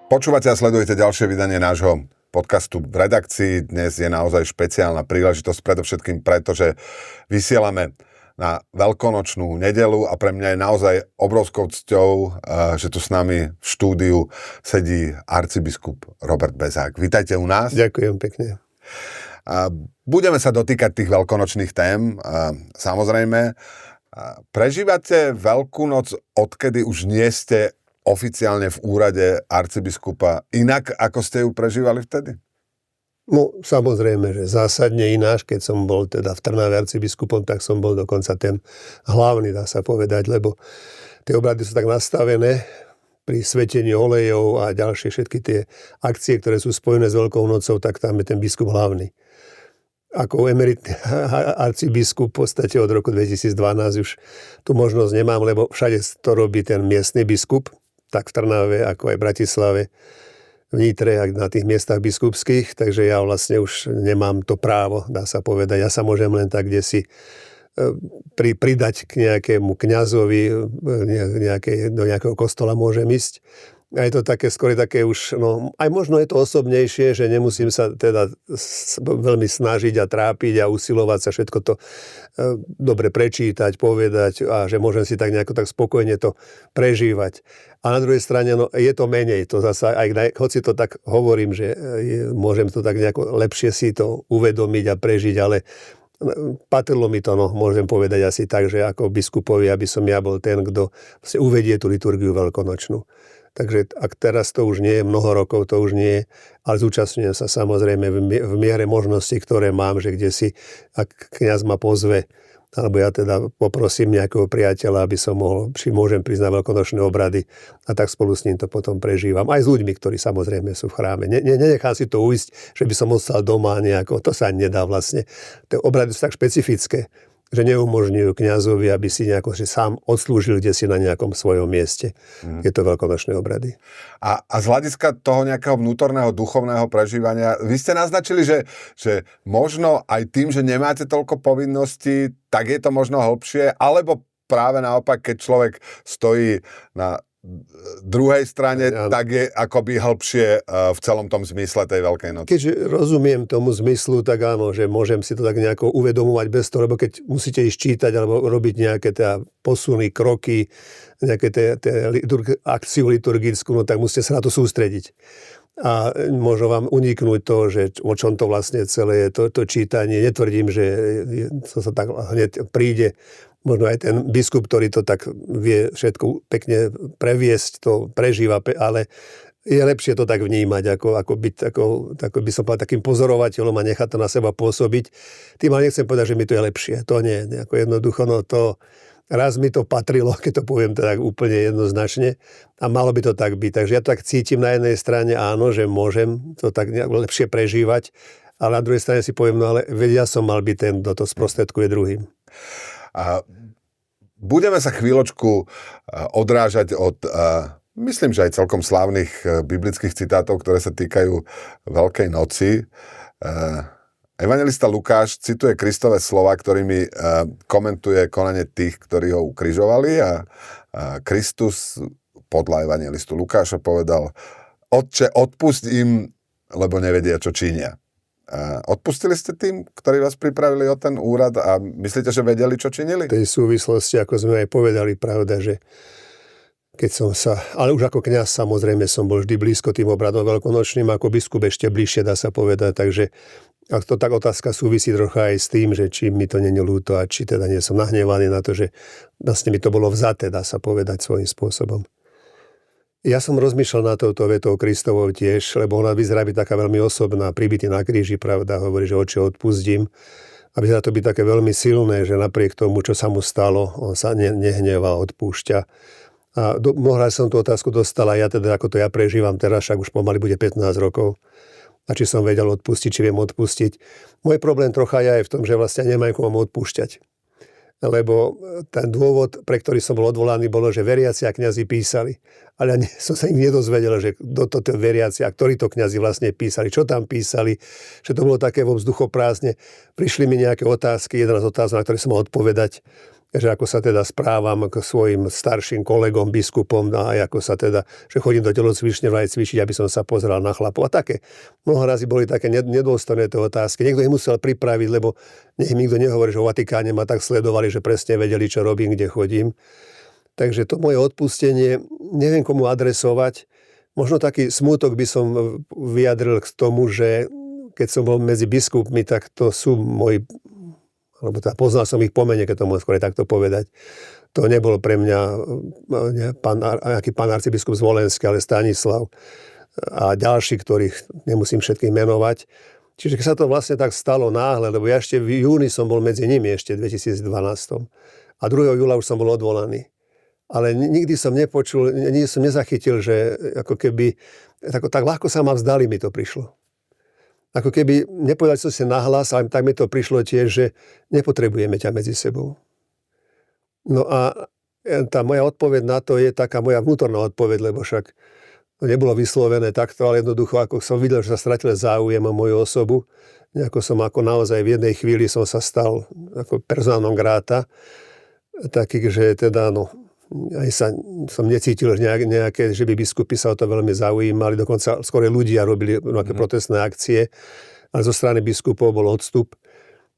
Počúvate a sledujete ďalšie vydanie nášho podcastu v redakcii. Dnes je naozaj špeciálna príležitosť, predovšetkým preto, že vysielame na veľkonočnú nedeľu a pre mňa je naozaj obrovskou cťou, že tu s nami v štúdiu sedí arcibiskup Robert Bezák. Vítajte u nás. Ďakujem pekne. Budeme sa dotýkať tých veľkonočných tém. Samozrejme, prežívate Veľkú noc, odkedy už nie ste oficiálne v úrade arcibiskupa inak, ako ste ju prežívali vtedy? No, samozrejme, že zásadne ináč, keď som bol teda v Trnave arcibiskupom, tak som bol dokonca ten hlavný, dá sa povedať, lebo tie obrady sú tak nastavené pri svetení olejov a ďalšie všetky tie akcie, ktoré sú spojené s Veľkou nocou, tak tam je ten biskup hlavný. Ako emeritný arcibiskup v podstate od roku 2012 už tú možnosť nemám, lebo všade to robí ten miestny biskup, tak v Trnave, ako aj v Bratislave, v Nitre, ak na tých miestach biskupských, takže ja vlastne už nemám to právo, dá sa povedať. Ja sa môžem len tak kdesi pridať k nejakému kňazovi, do nejakého kostola môžem ísť. A je to také, skôr také už, no aj možno je to osobnejšie, že nemusím sa teda veľmi snažiť a trápiť a usilovať sa všetko to dobre prečítať, povedať a že môžem si tak nejako tak spokojne to prežívať. A na druhej strane, no je to menej, to zasa, hoci to tak hovorím, že môžem to tak nejako lepšie si to uvedomiť a prežiť, ale patrilo mi to, no môžem povedať asi tak, že ako biskupovi, aby som ja bol ten, kto uvedie tú liturgiu veľkonočnú. Takže ak teraz to už nie je, mnoho rokov to už nie je, ale zúčastňujem sa samozrejme v miere možností, ktoré mám, že kde si, ak kňaz ma pozve, alebo ja teda poprosím nejakého priateľa, aby som mohol, či môžem prísť na veľkonočné obrady a tak spolu s ním to potom prežívam. Aj s ľuďmi, ktorí samozrejme sú v chráme. Nenechám si to ujsť, že by som ostal doma nejako, to sa nedá vlastne. Tie obrady sú tak špecifické, že neumožňujú kňazovi, aby si nejako že sám odslúžil kde si na nejakom svojom mieste. Je to veľkonočné obrady. A z hľadiska toho nejakého vnútorného, duchovného prežívania, vy ste naznačili, že možno aj tým, že nemáte toľko povinností, tak je to možno hlbšie, alebo práve naopak, keď človek stojí na druhej strane, tak je akoby hlbšie v celom tom zmysle tej Veľkej noci. Keďže rozumiem tomu zmyslu, tak áno, že môžem si to tak nejako uvedomovať bez toho, lebo keď musíte ísť čítať alebo robiť nejaké posuny, kroky, nejaké akciu liturgickú, no tak musíte sa na to sústrediť. A možno vám uniknúť to, že o čom to vlastne celé je, to čítanie. Netvrdím, že to sa tak hneď príde. Možno aj ten biskup, ktorý to tak vie všetko pekne previesť, to prežíva, ale je lepšie to tak vnímať, ako byť, ako by som povedal, takým pozorovateľom a nechať to na seba pôsobiť. Tým ale nechcem povedať, že mi to je lepšie. To nie, ako jednoducho, no to raz mi to patrilo, keď to poviem tak úplne jednoznačne a malo by to tak byť. Takže ja to tak cítim na jednej strane, áno, že môžem to tak lepšie prežívať, ale na druhej strane si poviem, no ale vedia som mal byť ten, kto to sprostredkuje druhým. A budeme sa chvíľočku odrážať od, myslím, že aj celkom slávnych biblických citátov, ktoré sa týkajú Veľkej noci. Evanjelista Lukáš cituje Kristove slova, ktorými komentuje konanie tých, ktorí ho ukrižovali a Kristus podľa evanjelistu Lukáša povedal: Otče, odpusť im, lebo nevedia, čo činia. Odpustili ste tým, ktorí vás pripravili o ten úrad a myslíte, že vedeli, čo činili? V tej súvislosti, ako sme aj povedali, pravda, že keď som sa, ale už ako kňaz samozrejme som bol vždy blízko tým obradom veľkonočným, ako biskup ešte bližšie, dá sa povedať, takže ak to tak otázka súvisí trocha aj s tým, že či mi to nie je ľúto a či teda nie som nahnevaný na to, že vlastne mi to bolo vzaté, dá sa povedať svojím spôsobom. Ja som rozmýšľal na touto vetou Kristovou tiež, lebo ona vyzerá byť taká veľmi osobná, pribitý na kríži, pravda, hovorí, že Otče, odpustím. A vyzerá to byť také veľmi silné, že napriek tomu, čo sa mu stalo, on sa nehnevá, odpúšťa. A mohla som tú otázku dostala, ja teda, ako to ja prežívam teraz, však už pomaly bude 15 rokov. A či som vedel odpustiť, či viem odpustiť. Môj problém trocha je aj v tom, že vlastne nemám komu odpúšťať. Lebo ten dôvod, pre ktorý som bol odvolaný, bolo, že veriaci a kňazi písali. Ale som sa ich nedozvedel, že kto to veriaci a ktorí to kňazi vlastne písali, čo tam písali, že to bolo také vo vzduchoprázdne. Prišli mi nejaké otázky, jedna z otázok, na ktoré som mal odpovedať. že ako sa teda správam k svojim starším kolegom, biskupom a ako sa teda, že chodím do telocvične aj cvičiť, aby som sa pozeral na chlapov. A také. Mnoho razy boli také nedôstojné tie otázky. Niekto ich musel pripraviť, lebo nech nikto nehovorí, že o Vatikáne ma tak sledovali, že presne vedeli, čo robím, kde chodím. Takže to moje odpustenie neviem komu adresovať. Možno taký smútok by som vyjadril k tomu, že keď som bol medzi biskupmi, tak to sú moji, alebo teda poznal som ich po mene, keď to môžem skôr takto povedať. To nebol pre mňa nejaký pán arcibiskup z Volenska, ale Stanislav a ďalší, ktorých nemusím všetkých menovať. Čiže keď sa to vlastne tak stalo náhle, lebo ja ešte v júni som bol medzi nimi ešte v 2012. A 2. júla už som bol odvolaný. Ale nikdy som nepočul, nikdy som nezachytil, že ako keby, tak ľahko sa ma vzdali, mi to prišlo. Ako keby nepovedali som si nahlas, ale tak mi to prišlo tiež, že nepotrebujeme ťa medzi sebou. No a tá moja odpoveď na to je taká moja vnútorná odpoveď, lebo však to nebolo vyslovené takto, ale jednoducho, ako som videl, že sa stratil záujem o moju osobu, nejako som ako naozaj v jednej chvíli som sa stal ako persona non grata, taký, že teda aj som necítil nejaké, že by biskupy sa o to veľmi zaujímali, dokonca skôr ľudia robili nejaké protestné akcie, ale zo strany biskupov bol odstup.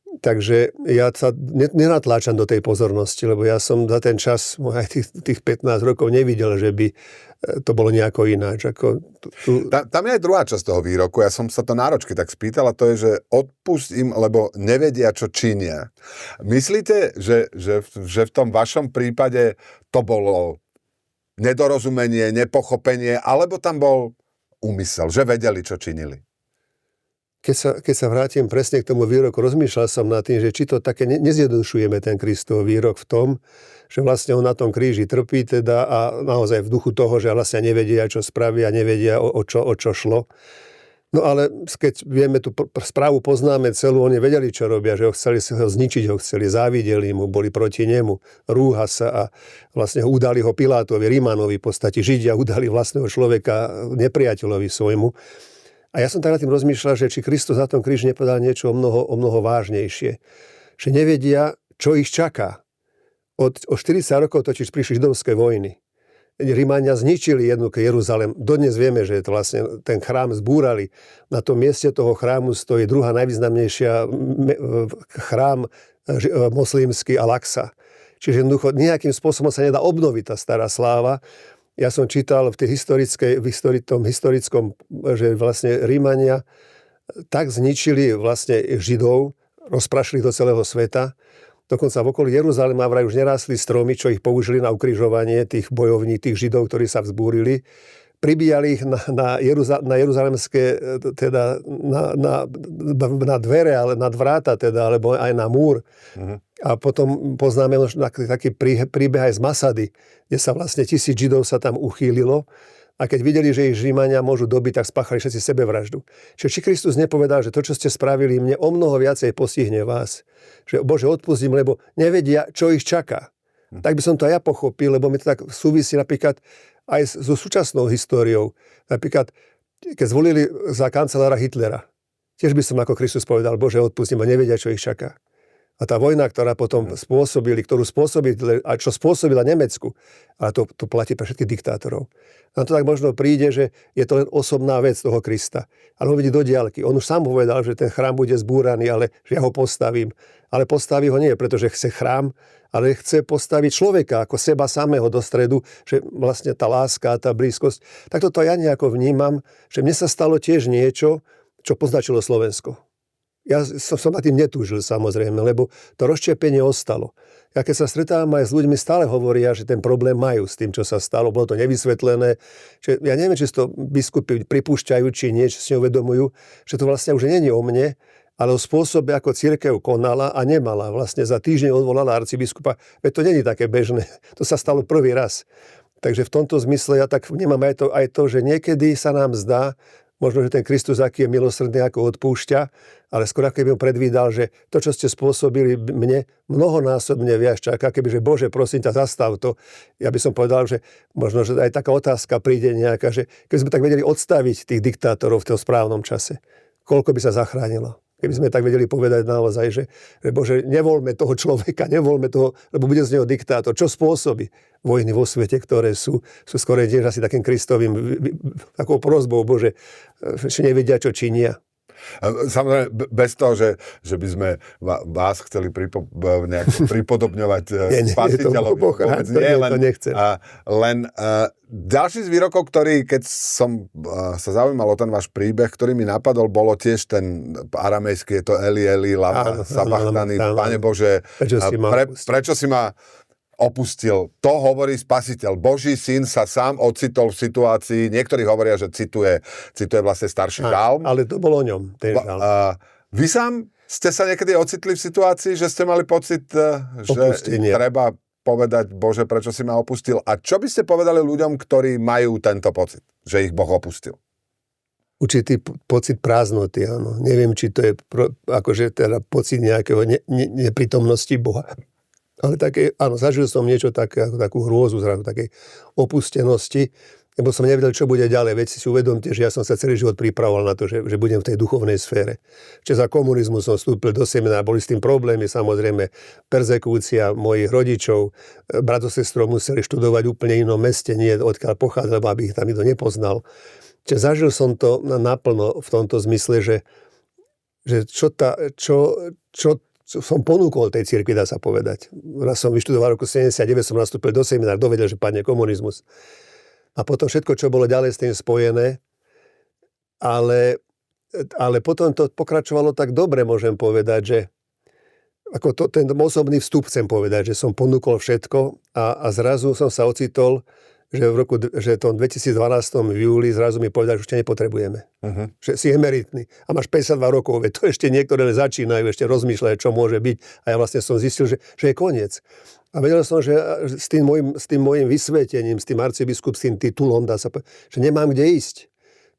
Takže ja sa nenatláčam do tej pozornosti, lebo ja som za ten čas, aj tých 15 rokov nevidel, že by to bolo nejako ináč. Tam je aj druhá časť toho výroku, ja som sa to náročky tak spýtal, a to je, že odpusť im, lebo nevedia, čo činia. Myslíte, že v tom vašom prípade to bolo nedorozumenie, nepochopenie, alebo tam bol úmysel, že vedeli, čo činili? Keď sa vrátim presne k tomu výroku, rozmýšľal som nad tým, že či to také nezjednodušujeme ten Kristov výrok v tom, že vlastne on na tom kríži trpí teda a naozaj v duchu toho, že vlastne nevedia, čo spravia, nevedia, o čo šlo. No ale keď vieme tú správu, poznáme celú, oni vedeli, čo robia, že ho chceli zničiť, ho chceli, závideli mu, boli proti nemu, rúha sa a vlastne udali ho Pilátovi, Rímanovi, v podstate Židia udali vlastného človeka nepriateľovi svojmu. A ja som tak nad tým rozmýšľal, že či Kristus na tom kríži nepovedal niečo o mnoho vážnejšie. Že nevedia, čo ich čaká. O 40 rokov totiž prišli židovské vojny. Rimania zničili Jeruzalém. Dodnes vieme, že to vlastne ten chrám zbúrali. Na tom mieste toho chrámu stojí druhá najvýznamnejšia chrám moslimský Al-Aqsa. Čiže jednoducho nejakým spôsobom sa nedá obnoviť tá stará sláva. Ja som čítal v tom historickom, že vlastne Rímania tak zničili vlastne Židov, rozprašili do celého sveta. Dokonca v okolí Jeruzalema vraj už nerástli stromy, čo ich použili na ukrižovanie tých bojovní, tých Židov, ktorí sa vzbúrili. Pribíjali ich na jeruzalemské, teda na dvere, ale na vráta, teda, alebo aj na múr. A potom poznáme taký príbeh aj z Masady, kde sa vlastne 1000 Židov sa tam uchýlilo a keď videli, že ich Rímania môžu dobiť, tak spáchali všetci sebevraždu. Čiže či Kristus nepovedal, že to, čo ste spravili, mne o mnoho viacej postihne vás. Že Bože, odpustím, lebo nevedia, čo ich čaká. Tak by som to aj ja pochopil, lebo mi to tak súvisí napríklad aj so súčasnou históriou. Napríklad, keď zvolili za kancelára Hitlera, tiež by som ako Kristus povedal, Bože, odpustím, a nevedia, čo ich čaká. A tá vojna, ktorú spôsobila a čo spôsobila Nemecku, ale to platí pre všetkých diktátorov. A to tak možno príde, že je to len osobná vec toho Krista. Ale on vidí do diaľky. On už sám povedal, že ten chrám bude zbúraný, ale že ja ho postavím. Ale postaví ho nie, pretože chce chrám, ale chce postaviť človeka ako seba samého do stredu, že vlastne tá láska, tá blízkosť. Tak toto ja nejako vnímam, že mne sa stalo tiež niečo, čo poznačilo Slovensko. Ja som na tým netúžil samozrejme, lebo to rozšťepenie ostalo. Ja keď sa stretávam aj s ľuďmi, stále hovoria, že ten problém majú s tým, čo sa stalo. Bolo to nevysvetlené. Že ja neviem, či to biskupy pripúšťajú, či nie, či si uvedomujú, že to vlastne už nie je o mne, ale o spôsobe, ako cirkev konala a nemala. Vlastne za týždeň odvolala arcibiskupa. Veď to nie je také bežné. To sa stalo prvý raz. Takže v tomto zmysle ja tak vnímam aj to, že niekedy sa nám zdá, možno, že ten Kristus, aký je milosrdný, ako odpúšťa, ale skôr ako by mu predvídal, že to, čo ste spôsobili mne, mnohonásobne viac čaká, kebyže Bože, prosím ťa, zastav to. Ja by som povedal, že možno, že aj taká otázka príde nejaká, že keby sme tak vedeli odstaviť tých diktátorov v tom správnom čase, koľko by sa zachránilo? Keby sme tak vedeli povedať naozaj, že Bože, nevoľme toho človeka, nevoľme toho, lebo bude z neho diktátor. Čo spôsobí vojny vo svete, ktoré sú skôr tiež asi takým Kristovým takou prosbou, Bože, že nevedia, čo činia. Samozrejme, bez toho, že by sme vás chceli pripodobňovať spasiteľovi. To nechcem. Len ďalší z výrokov, ktorý, keď som sa zaujímal o ten váš príbeh, ktorý mi napadol, bolo tiež ten aramejský, je to Eli, Eli, lama sabachthani, Pane Bože, prečo si ma opustil. To hovorí Spasiteľ. Boží syn sa sám ocitol v situácii, niektorí hovoria, že cituje vlastne starší žalm. Ale to bolo o ňom, ten žalm. Vy sám ste sa niekedy ocitli v situácii, že ste mali pocit, že treba povedať, Bože, prečo si ma opustil? A čo by ste povedali ľuďom, ktorí majú tento pocit, že ich Boh opustil? Určitý pocit prázdnoty, áno. Neviem, či to je akože teda pocit nejakého neprítomnosti Boha. Ale také, áno, zažil som niečo také, ako takú hrôzu, zrazu takej opustenosti, lebo som nevedel, čo bude ďalej. Veď si uvedomte, že ja som sa celý život pripravoval na to, že budem v tej duchovnej sfére. Čiže za komunizmu som vstúpil do seminára, boli s tým problémy, samozrejme, perzekúcia mojich rodičov, brat so sestrou museli študovať úplne inom meste, nie odkiaľ pochádzal, aby ich tam nikto nepoznal. Čiže zažil som to naplno v tomto zmysle, že čo som ponúkol tej cirkvi, dá sa povedať. Raz som vyštudoval v roku 79, som nastúpil do seminára, dovedel, že padne komunizmus. A potom všetko, čo bolo ďalej s tým spojené, ale potom to pokračovalo tak dobre, môžem povedať, že ako ten osobný vstup chcem povedať, že som ponúkol všetko a zrazu som sa ocitol, že v tom 2012 v júli zrazu mi povedali, že už ťa nepotrebujeme. Uh-huh. Že si emeritný a máš 52 rokov, veď to ešte niektoré začínajú, ešte rozmýšľajú, čo môže byť. A ja vlastne som zistil, že je koniec. A vedel som, že s tým môjim vysvetením, s tým arcibiskupským titulom, dá sa povedať, že nemám kde ísť.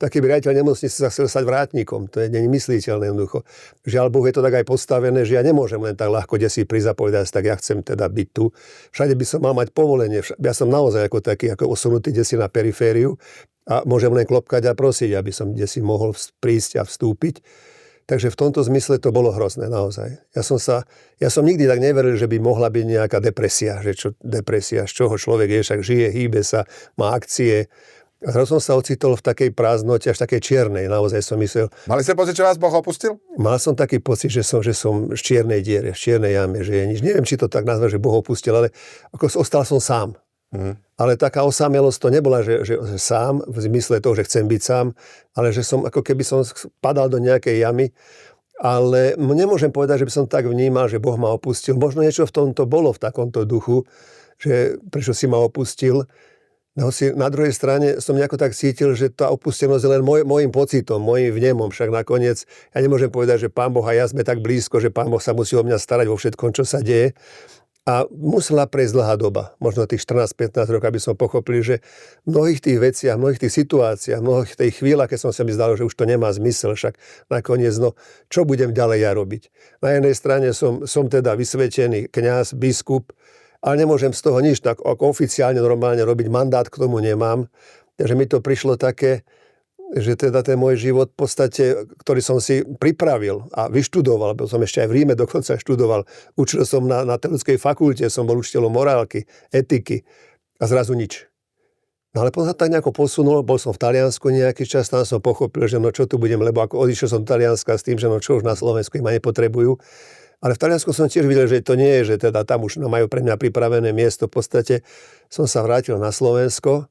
Taký riaditeľ nemocnice sa chcel stať vrátnikom. To je nemysliteľné jednoducho. Žiaľ Bohu, je to tak aj postavené, že ja nemôžem len tak ľahko desi prísť a povedať, tak ja chcem teda byť tu. Všade by som mal mať povolenie. Ja som naozaj ako taký, ako osunutý desi na perifériu a môžem len klopkať a prosiť, aby som desi mohol prísť a vstúpiť. Takže v tomto zmysle to bolo hrozné, naozaj. Ja som nikdy tak neveril, že by mohla byť nejaká depresia. Že čo depresia, z čoho človek je, však žije, hýbe sa, má akcie. A zrazu som sa ocitol v takej prázdnote, až takej čiernej, naozaj som myslel. Mali ste pocit, že vás Boh opustil? Mal som taký pocit, že som v čiernej diere, v čiernej jame, že je nič. Neviem, či to tak nazvať, že Boh opustil, ale ako ostal som sám. Ale taká osamelosť to nebola, že sám, v zmysle toho, že chcem byť sám, ale že som, ako keby som padal do nejakej jamy. Ale nemôžem povedať, že by som tak vnímal, že Boh ma opustil. Možno niečo v tomto bolo, v takomto duchu, že prečo si ma opustil. Na druhej strane som nejako tak cítil, že tá opustenosť je len môjim pocitom, môjim vnemom. Však nakoniec ja nemôžem povedať, že Pán Boh a ja sme tak blízko, že Pán Boh sa musí o mňa starať vo všetkom, čo sa deje. A musela prejsť dlhá doba, možno tých 14-15 rokov, aby som pochopil, že v mnohých tých veciach, v mnohých tých situáciách, v mnohých tých chvíľach, keď som sa mi zdalo, že už to nemá zmysel, však nakoniec, čo budem ďalej ja robiť? Na jednej strane som teda vysvetený kňaz, biskup, ale nemôžem z toho nič tak ako oficiálne normálne robiť, mandát k tomu nemám. Takže mi to prišlo také, že teda ten môj život v podstate, ktorý som si pripravil a vyštudoval, bo som ešte aj v Ríme dokonca študoval, učil som na teologickej fakulte, som bol učiteľom morálky, etiky a zrazu nič. No ale potom sa tak nejako posunul, bol som v Taliansku nejaký čas, tam som pochopil, že čo tu budem, lebo ako odišiel som do Talianska s tým, že čo už na Slovensku ma nepotrebujú. Ale v Taliansku som tiež videl, že to nie je, že teda tam už majú pre mňa pripravené miesto. V podstate som sa vrátil na Slovensko.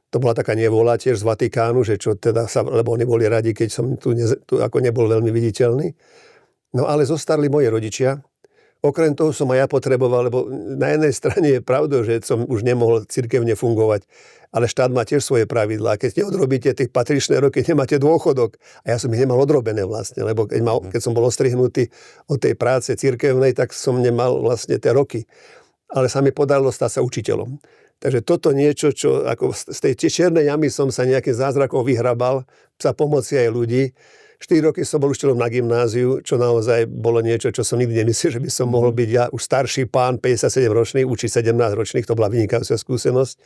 To bola taká nevôľa tiež z Vatikánu, že čo teda lebo oni boli radi, keď som tu ako nebol veľmi viditeľný. No ale zostarli moji rodičia. Okrem toho som aj ja potreboval, lebo na jednej strane je pravda, že som už nemohol cirkevne fungovať, ale štát má tiež svoje pravidlá. Keď neodrobíte tých patričné roky, nemáte dôchodok. A ja som ich nemal odrobené vlastne, lebo keď som bol ostrihnutý od tej práce cirkevnej, tak som nemal vlastne tie roky. Ale sa mi podarilo stať sa učiteľom. Takže toto niečo, čo ako z tej čiernej jamy som sa nejakým zázrakom vyhrabal za pomoci aj ľudí. 4 roky som bol učiteľom na gymnáziu, čo naozaj bolo niečo, čo som nikdy nemyslel, že by som mohol byť ja už starší pán, 57-ročný, učiť 17-ročných, to bola vynikajúca skúsenosť.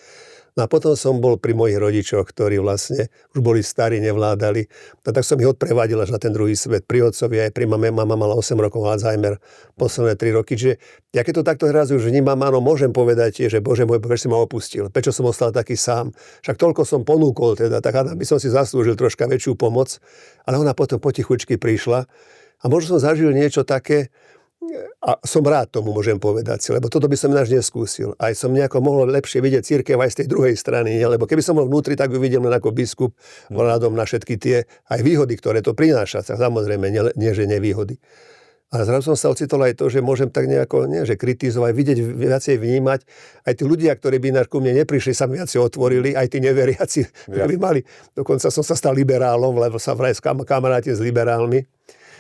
No a potom som bol pri mojich rodičoch, ktorí vlastne už boli starí, nevládali. No tak som ich odprevadil až na ten druhý svet. Pri otcovi aj pri mame. Mama mala 8 rokov Alzheimer, posledné 3 roky. Čiže ja keď to takto raz už vnímam, áno, môžem povedať, že Bože môj, prečo si ma opustil? Prečo som ostal taký sám? Však toľko som ponúkol, teda, tak by som si zaslúžil troška väčšiu pomoc. Ale ona potom potichučky prišla. A možno som zažil niečo také, a som rád tomu, môžem povedať si, lebo toto by som ináč neskúsil. Aj som nejako mohol lepšie vidieť cirkev aj z tej druhej strany, lebo keby som bol vnútri, tak by videl len ako biskup vzhľadom na všetky tie aj výhody, ktoré to prináša. Samozrejme, nie že nevýhody. Ale zrazu som sa ocitol aj to, že môžem tak nejako, nie že kritizovať, vidieť, viacej vnímať. Aj tí ľudia, ktorí by ináč ku mne neprišli, sa mi viacej otvorili, aj tí neveriaci, ktorí mali. Dokonca som sa stal liberálom, lebo sa vraj kamaráti s liberálmi.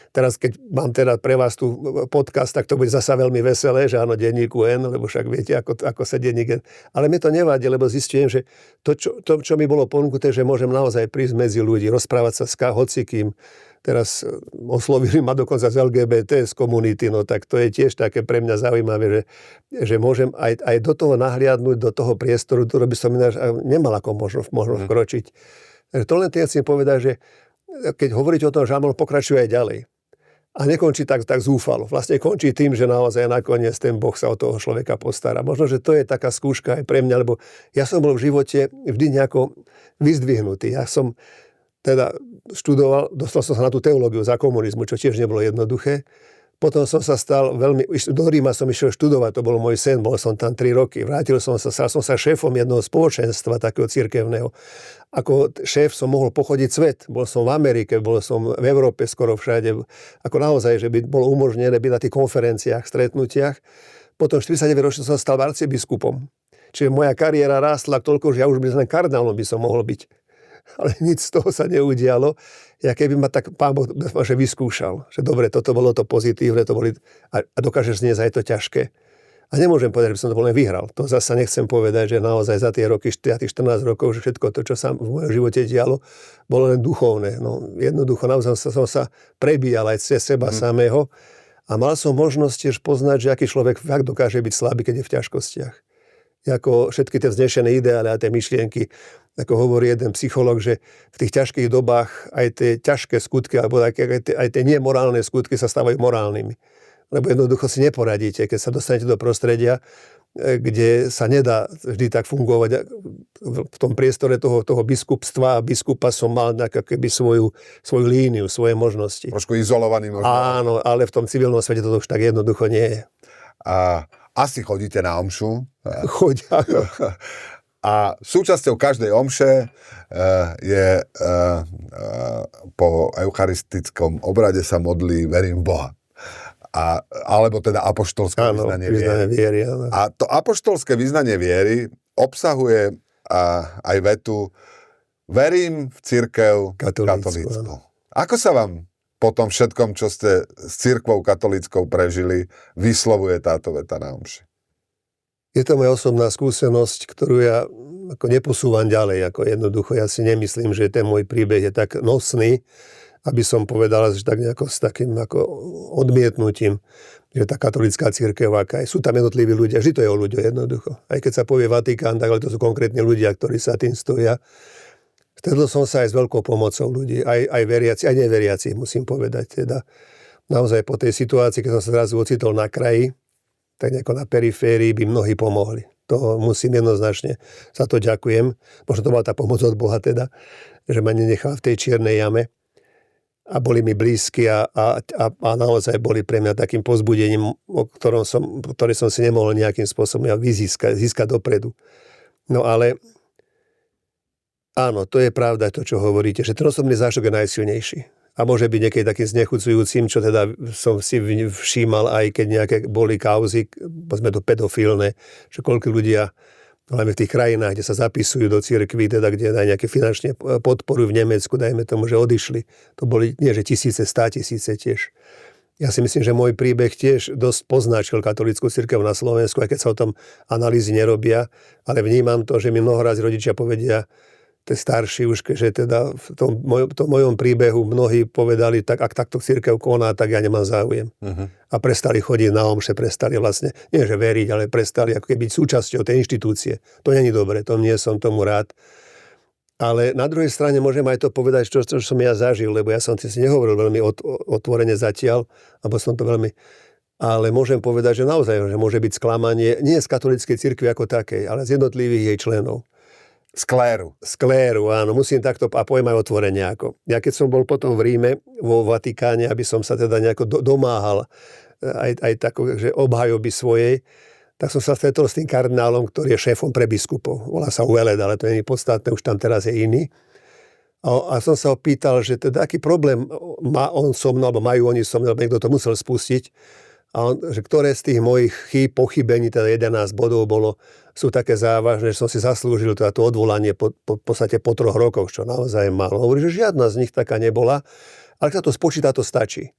Teraz, keď mám teda pre vás tu podcast, tak to bude zasa veľmi veselé, že áno, denníku N, lebo však viete, ako sa denník N. Ale mi to nevadí, lebo zistujem, že to, čo mi bolo ponúknuté, že môžem naozaj prísť medzi ľudí, rozprávať sa s hocikým. Teraz oslovili ma dokonca z LGBT, z komunity, no tak to je tiež také pre mňa zaujímavé, že môžem aj do toho nahliadnúť, do toho priestoru, ktorý by som ináč nemal ako možno vkročiť. To len tým chcem povedať, že keď hovoríte o tom, že Amon pokračuje aj ďalej. A nekončí tak zúfalo. Vlastne končí tým, že naozaj nakoniec ten Boh sa o toho človeka postará. Možno, že to je taká skúška aj pre mňa, lebo ja som bol v živote vždy nejako vyzdvihnutý. Ja som teda študoval, dostal som sa na tú teológiu za komunizmu, čo tiež nebolo jednoduché. Potom som sa stal do Ríma som išiel študovať, to bol môj sen, bol som tam 3 roky. Vrátil som sa, stal som sa šéfom jedného spoločenstva, takého cirkevného. Ako šéf som mohol pochodiť svet. Bol som v Amerike, bol som v Európe skoro všade. Ako naozaj, že by bolo umožnené byť na tých konferenciách, stretnutiach. Potom 49 ročne som stal arcibiskupom. Čiže moja kariéra rástla toľko, že ja už len kardinálom by som mohol byť. Ale nič z toho sa neudialo. Ja keby ma tak Pán Boh že vyskúšal, že dobre, toto bolo to pozitívne, to boli, a dokážeš zniesť aj to ťažké. A nemôžem povedať, že by som to len vyhral. To zasa nechcem povedať, že naozaj za tie roky, tých 14 rokov, že všetko to, čo sa v mojom živote dialo, bolo len duchovné. No, jednoducho, naozaj som sa prebíjal aj cez seba samého a mal som možnosť tiež poznať, že aký človek fakt dokáže byť slabý, keď je v ťažkostiach. Ako všetky tie vznešené ideály a tie myšlienky, ako hovorí jeden psychológ, že v tých ťažkých dobách aj tie ťažké skutky, alebo aj tie nemorálne skutky sa stávajú morálnymi. Lebo jednoducho si neporadíte, keď sa dostanete do prostredia, kde sa nedá vždy tak fungovať. V tom priestore toho biskupstva a biskupa som mal keby svoju líniu, svoje možnosti. Trošku izolovaný možno. Áno, ale v tom civilnom svete to už tak jednoducho nie je. A asi chodíte na omšu. Chodia. A súčasťou každej omše je po eucharistickom obrade sa modlí verím Boha. Alebo teda apoštolské vyznanie viery. A to apoštolské vyznanie viery obsahuje aj vetu verím v cirkev katolícku. Ako sa vám po tom všetkom, čo ste s cirkvou katolíckou prežili, vyslovuje táto veta na omši? Je to moja osobná skúsenosť, ktorú ja ako neposúvam ďalej. Ako jednoducho, ja si nemyslím, že ten môj príbeh je tak nosný, aby som povedal, že tak nejako s takým ako odmietnutím, že tá katolícka cirkev, aká je. Sú tam jednotliví ľudia, vždy to je o ľuďoch jednoducho. Aj keď sa povie Vatikán, tak ale to sú konkrétne ľudia, ktorí sa tým stoja. Stretol som sa aj s veľkou pomocou ľudí, aj veriaci, aj neveriaci, musím povedať. Teda naozaj po tej situácii, keď som sa zrazu ocitol na kraji, tak nejako na periférii by mnohí pomohli. To musím jednoznačne, za to ďakujem. Možno to bola tá pomoc od Boha teda, že ma nenechal v tej čiernej jame. A boli mi blízki a naozaj boli pre mňa takým povzbudením, ktoré som si nemohol nejakým spôsobom získať dopredu. No ale áno, to je pravda, to, čo hovoríte, že ten osobný zážitok je najsilnejší. A môže byť niekedy takým znechucujúcim, čo teda som si všímal, aj keď nejaké boli kauzy, povedzme to pedofilné, že koľko ľudia, hlavne v tých krajinách, kde sa zapisujú do cirkvi, teda kde aj nejaké finančne podporujú v Nemecku, dajme tomu, že odišli. To boli nie, že tisíce, 100 000 tiež. Ja si myslím, že môj príbeh tiež dosť poznačil katolícku cirkev na Slovensku, aj keď sa o tom analýzy nerobia, ale vnímam to, že mi mnoho razy rodičia povedia, starší už, že teda v tom mojom príbehu mnohí povedali, tak ak takto cirkev koná, tak ja nemám záujem. A prestali chodiť na omše, prestali vlastne, nie že veriť, ale prestali ako keby byť súčasťou tej inštitúcie. To není dobre, to nie som tomu rád. Ale na druhej strane môžem aj to povedať, čo som ja zažil, lebo ja som si nehovoril veľmi otvorene zatiaľ, alebo som to veľmi... Ale môžem povedať, že naozaj, že môže byť sklamanie nie z katolíckej cirkvi ako takej, ale z jednotlivých jej členov. Skléru, áno, musím takto, a poviem aj otvorene ako. Ja keď som bol potom v Ríme, vo Vatikáne, aby som sa teda nejako domáhal aj tako, že obhajoby svojej, tak som sa stretol s tým kardinálom, ktorý je šéfom pre biskupov. Volá sa Ouellet, ale to nie je podstatné, už tam teraz je iný. A som sa ho pýtal, že teda aký problém má on so mnou, alebo majú oni so mnou, alebo niekto to musel spustiť. A on, že ktoré z tých mojich pochybení, teda 11 bodov sú také závažné, že som si zaslúžil teda to odvolanie v podstate po 3 rokoch, čo naozaj málo. Hovorí, že žiadna z nich taká nebola, ale keď to spočíta, to stačí.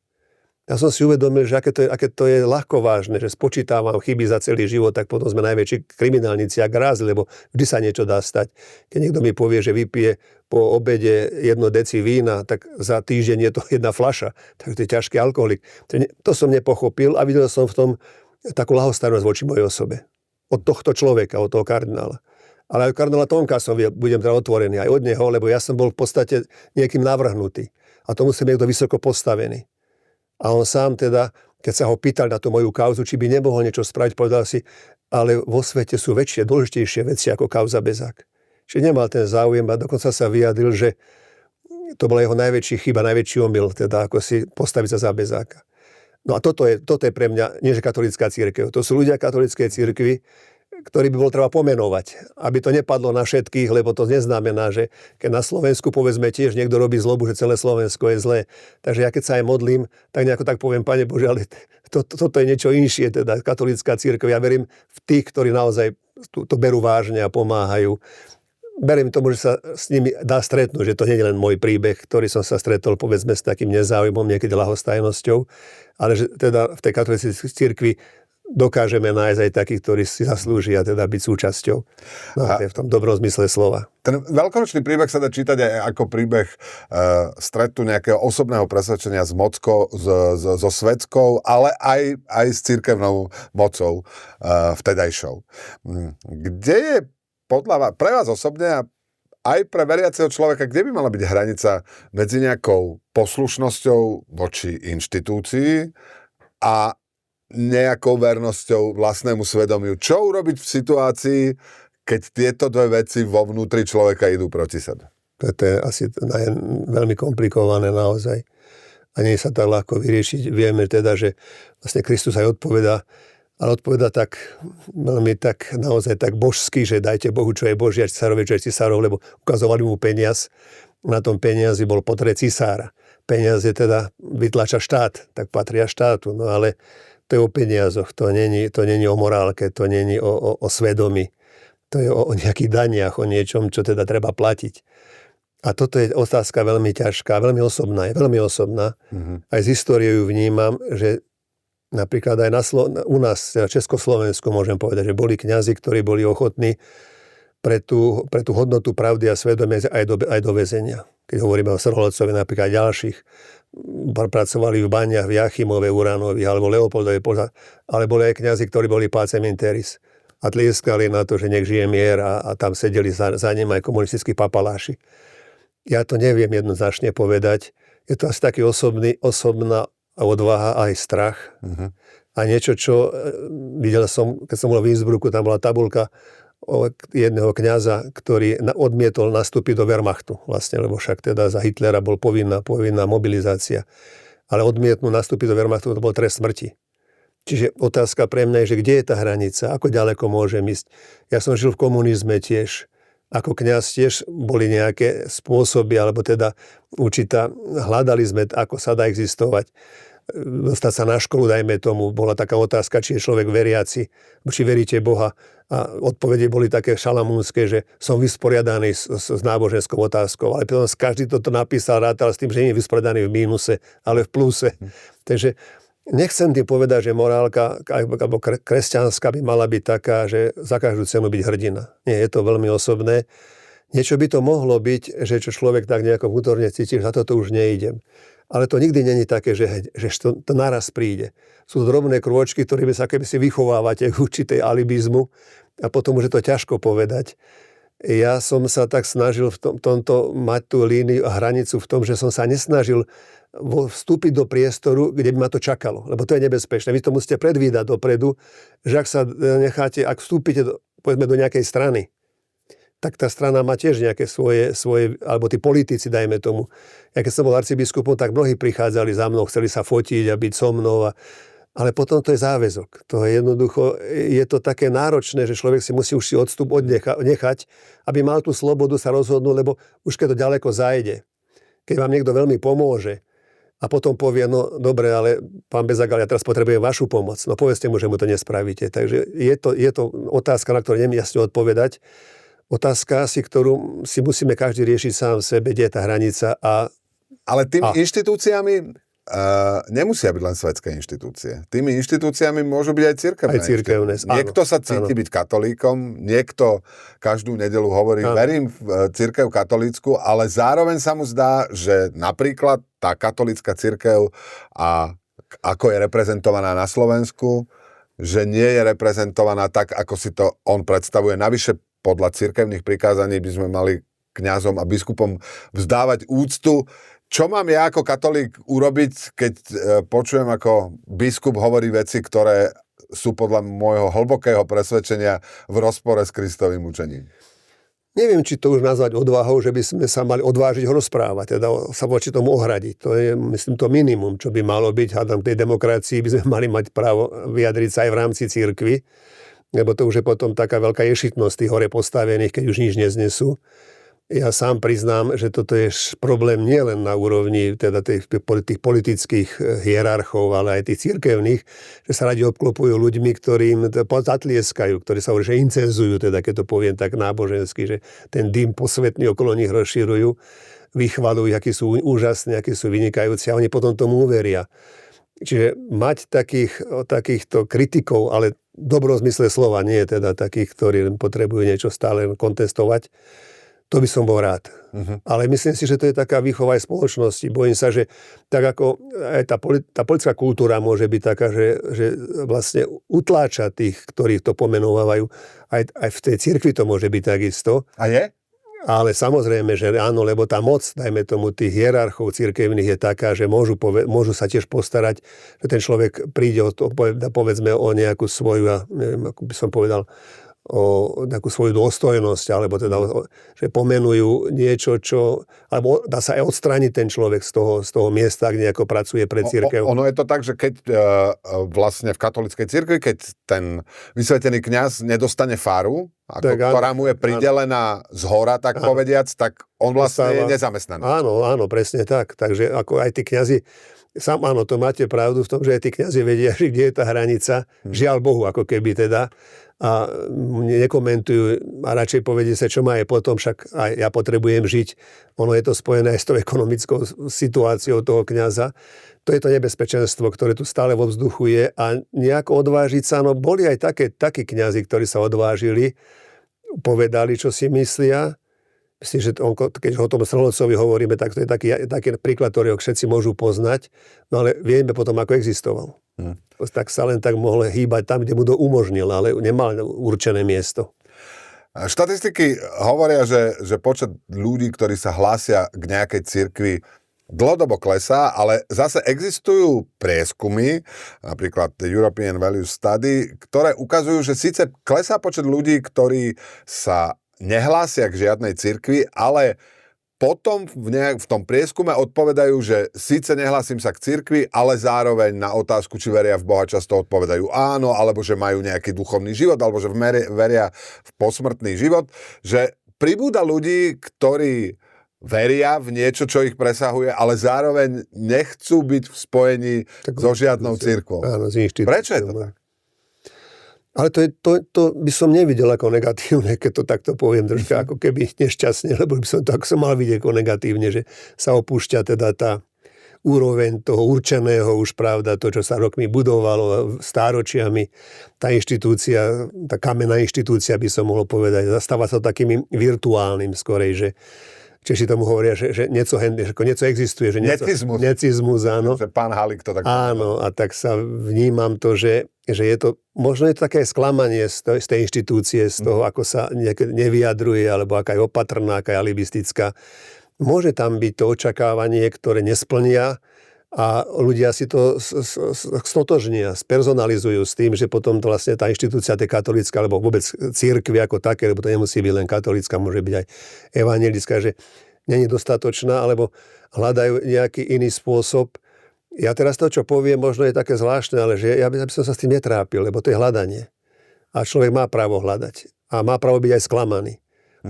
Ja som si uvedomil, že aké to je ľahko vážne, že spočítavam chyby za celý život, tak potom sme najväčší kriminálnici a grázi, lebo vždy sa niečo dá stať. Keď niekto mi povie, že vypije po obede 1 deci vína, tak za týždeň je to 1 fľaša. Tak to je ťažký alkoholik. To som nepochopil a videl som v tom takú ľahostajnosť voči mojej osobe. Od tohto človeka, od toho kardinála. Ale aj kardinála Tonka budem teda otvorený, aj od neho, lebo ja som bol v podstate niekým navrhnutý. A to musí byť niekto vysoko postavený. A on sám teda, keď sa ho pýtal na tú moju kauzu, či by nemohol niečo spraviť, povedal si, ale vo svete sú väčšie, dôležitejšie veci ako kauza Bezák. Čiže nemal ten záujem a dokonca sa vyjadril, že to bola jeho najväčší chyba, najväčší omyl, teda ako si postaviť sa za Bezáka. No a toto je pre mňa, nie že katolícka cirkev, to sú ľudia katolíckej cirkvi, ktorý by bol treba pomenovať, aby to nepadlo na všetkých, lebo to neznamená, že keď na Slovensku povedzme tiež niekto robí zlobu, že celé Slovensko je zlé. Takže ja keď sa aj modlím, tak nejako tak poviem, Pane Bože, ale toto je niečo inšie, teda katolícka cirkev. Ja verím v tých, ktorí naozaj to berú vážne a pomáhajú. Verím tomu, že sa s nimi dá stretnúť, že to nie je len môj príbeh, ktorý som sa stretol, povedzme, s takým nezáujmom, niekedy ľahostajnosťou, ale že teda v tej katolíckej cirkvi dokážeme nájsť aj takých, ktorí si zaslúžia teda byť súčasťou. No, v tom dobrom zmysle slova. Ten veľkonočný príbeh sa dá čítať aj ako príbeh stretu nejakého osobného presvedčenia s mockou, so svetskou, ale aj s cirkevnou mocou vtedajšou. Kde je podľa pre vás osobne a aj pre veriaceho človeka, kde by mala byť hranica medzi nejakou poslušnosťou voči inštitúcii a nejakou vernosťou vlastnému svedomiu? Čo urobiť v situácii, keď tieto dve veci vo vnútri človeka idú proti sebe? To je asi veľmi komplikované naozaj. A nie sa tak ľahko vyriešiť. Vieme teda, že vlastne Kristus aj odpovedá, ale odpovedá tak veľmi tak naozaj tak božsky, že dajte Bohu, čo je Boží, a cisárovi, čo je cisárov, lebo ukazovali mu peniaz. Na tom peniazi bol portrét cisára. Peniaz je teda vytlača štát, tak patria štátu. No ale to je o peniazoch, to není o morálke, to není o svedomí. To je o nejakých daniach, o niečom, čo teda treba platiť. A toto je otázka veľmi ťažká, veľmi osobná. Aj z histórie ju vnímam, že napríklad aj u nás, v Československu, môžem povedať, že boli kňazi, ktorí boli ochotní pre tú hodnotu pravdy a svedomia aj do väzenia. Keď hovoríme o Srholcovi, napríklad ďalších, pracovali v baniach v Jachimove, Uránových, alebo Leopoldove, ale boli aj kňazi, ktorí boli pacem in terris a tlieskali na to, že nech žije mier a tam sedeli za ním aj komunistickí papaláši. Ja to neviem jednoznačne povedať. Je to asi taký osobná odvaha aj strach. Uh-huh. A niečo, čo videl som, keď som bol v Innsbrucku, tam bola tabuľka jedného kňaza, ktorý odmietol nastúpiť do Wehrmachtu, vlastne, lebo však teda za Hitlera bol povinná mobilizácia. Ale odmietnú nastúpiť do Wehrmachtu, to bol trest smrti. Čiže otázka pre mňa je, že kde je tá hranica, ako ďaleko môžem ísť. Ja som žil v komunizme tiež. Ako kňaz tiež boli nejaké spôsoby, alebo teda hľadali sme, ako sa dá existovať. Dostať sa na školu, dajme tomu, bola taká otázka, či je človek veriaci, či veríte Boha. A odpovede boli také šalamúnske, že som vysporiadaný s náboženskou otázkou. Ale potom každý toto napísal, rátal s tým, že nie je vysporiadaný v mínuse, ale v pluse. Takže nechcem tým povedať, že morálka alebo kresťanská by mala byť taká, že za každú cenu byť hrdina. Nie, je to veľmi osobné. Niečo by to mohlo byť, že čo človek tak nejako vnútorne cíti, že za toto už neidem. Ale to nikdy není také, že to naraz príde. Sú to drobné krôčky, ktorými sa keby si vychovávate k určitej alibizmu a potom už je to ťažko povedať. Ja som sa tak snažil v tomto mať tú líniu a hranicu v tom, že som sa nesnažil vstúpiť do priestoru, kde by ma to čakalo. Lebo to je nebezpečné. Vy to musíte predvídať dopredu, že ak vstúpite povedzme do nejakej strany, tak tá strana má tiež nejaké svoje, alebo tí politici, dajme tomu. Ja keď som bol arcibiskupom, tak mnohí prichádzali za mnou, chceli sa fotiť a byť so mnou, ale potom to je záväzok. To je jednoducho, je to také náročné, že človek si musí už si odstup nechať, aby mal tú slobodu sa rozhodnúť, lebo už keď to ďaleko zajde, keď vám niekto veľmi pomôže a potom povie, no dobre, ale pán Bezagal, ja teraz potrebujem vašu pomoc. No povedzte mu, že mu to nespravíte. Takže je to otázka, na ktorú neviem jasne odpovedať. Otázka asi, ktorú si musíme každý riešiť sám v sebe, kde je tá hranica. Ale tými inštitúciami nemusia byť len svetské inštitúcie. Tými inštitúciami môžu byť aj cirkevné. Niekto sa cíti byť katolíkom, niekto každú nedeľu hovorí, verím v cirkev katolícku, ale zároveň sa mu zdá, že napríklad tá katolícka cirkev a ako je reprezentovaná na Slovensku, že nie je reprezentovaná tak, ako si to on predstavuje. Navyše podľa cirkevných prikázaní by sme mali kňazom a biskupom vzdávať úctu. Čo mám ja ako katolík urobiť, keď počujem, ako biskup hovorí veci, ktoré sú podľa môjho hlbokého presvedčenia v rozpore s Kristovým učením? Neviem, či to už nazvať odvahou, že by sme sa mali odvážiť ho rozprávať, teda sa voči tomu ohradiť. To je, myslím, to minimum, čo by malo byť. Hádam, v tej demokracii by sme mali mať právo vyjadriť sa aj v rámci cirkvi, lebo to už je potom taká veľká ješitnosť tých hore postavených, keď už nič neznesú. Ja sám priznám, že toto je problém nielen na úrovni teda tých politických hierarchov, ale aj tých cirkevných, že sa radi obklopujú ľuďmi, ktorým zatlieskajú, ktorí sa hovorí, že incenzujú, teda keď to poviem tak nábožensky, že ten dym posvetný okolo nich rozširujú, vychvalujú, akí sú úžasní, akí sú vynikajúci a oni potom tomu uveria. Čiže mať takýchto kritikov, ale v dobrom zmysle slova, nie je teda takých, ktorí potrebujú niečo stále kontestovať, to by som bol rád. Ale myslím si, že to je taká výchova aj spoločnosti. Bojím sa, že tak ako aj tá politická kultúra môže byť taká, že vlastne utláča tých, ktorí to pomenovávajú. Aj v tej cirkvi to môže byť takisto. A je? Ale samozrejme, že áno, lebo tá moc, dajme tomu, tých hierarchov cirkevných je taká, že môžu sa tiež postarať, že ten človek príde povedzme o nejakú svoju, neviem, ako by som povedal, o takú svoju dôstojnosť, alebo teda, že pomenujú niečo, alebo dá sa aj odstrániť ten človek z toho miesta, kde nejako pracuje pre cirkev. Ono je to tak, že keď vlastne v katolíckej cirkvi, keď ten vysvetený kňaz nedostane faru, ktorá mu je pridelená zhora, tak povediac, tak on vlastne je nezamestnaný. Áno, presne tak. Takže ako aj tí kňazi, áno, to máte pravdu v tom, že aj tí kňazi vedia, že kde je tá hranica. Žiaľ Bohu, ako keby teda. A nekomentujú a radšej povedia sa, čo má je potom, však aj ja potrebujem žiť. Ono je to spojené aj s tou ekonomickou situáciou toho kňaza. To je to nebezpečenstvo, ktoré tu stále vo vzduchu je a nejako odvážiť sa. No boli aj takí kňazi, ktorí sa odvážili, povedali, čo si myslia. Myslím, že keď o tom Strelcovi hovoríme, tak to je taký príklad, ktorý všetci môžu poznať, no ale vieme potom, ako existoval. Tak sa len tak mohol hýbať tam, kde mu to umožnil, ale nemal určené miesto. Štatistiky hovoria, že počet ľudí, ktorí sa hlásia k nejakej cirkvi, dlhodobo klesá, ale zase existujú prieskumy, napríklad European Value Study, ktoré ukazujú, že síce klesá počet ľudí, ktorí sa nehlásia k žiadnej cirkvi, ale potom v tom prieskume odpovedajú, že síce nehlásim sa k cirkvi, ale zároveň na otázku, či veria v Boha, často odpovedajú áno, alebo že majú nejaký duchovný život, alebo že veria v posmrtný život, že pribúda ľudí, ktorí veria v niečo, čo ich presahuje, ale zároveň nechcú byť v spojení so žiadnou cirkvou. Áno, s inštitúciou. Prečo je to tak? Ale to by som nevidel ako negatívne, keď to takto poviem, troška ako keby nešťastne, lebo by som to ako som mal vidieť ako negatívne, že sa opúšťa teda tá úroveň toho určeného už, pravda, to, čo sa rokmi budovalo, stáročiami, tá inštitúcia, tá kamenná inštitúcia, by som mohol povedať, zastáva sa takým virtuálnym skorej, že Češi tomu hovoria, že nieco existuje, že necizmus, áno. Že pán Halík to tak áno, a tak sa vnímam to, že je to, možno je to také sklamanie z tej inštitúcie, z toho, ako sa nevyjadruje, alebo aká je opatrná, aká je alibistická. Môže tam byť to očakávanie, ktoré nesplnia a ľudia si to stotožnia, spersonalizujú s tým, že potom to vlastne tá inštitúcia, tá katolícka, alebo vôbec cirkvi ako také, lebo to nemusí byť len katolícka, môže byť aj evanjelická, že nie je dostatočná, alebo hľadajú nejaký iný spôsob. Ja teraz to, čo poviem, možno je také zvláštne, ale že ja by som sa s tým netrápil, lebo to je hľadanie. A človek má právo hľadať. A má právo byť aj sklamaný.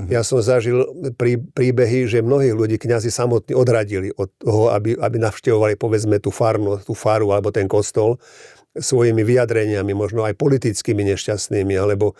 Ja som zažil príbehy, že mnohých ľudí kňazi samotní odradili od toho, aby navštevovali, povedzme, tú faru alebo ten kostol svojimi vyjadreniami, možno aj politickými nešťastnými, alebo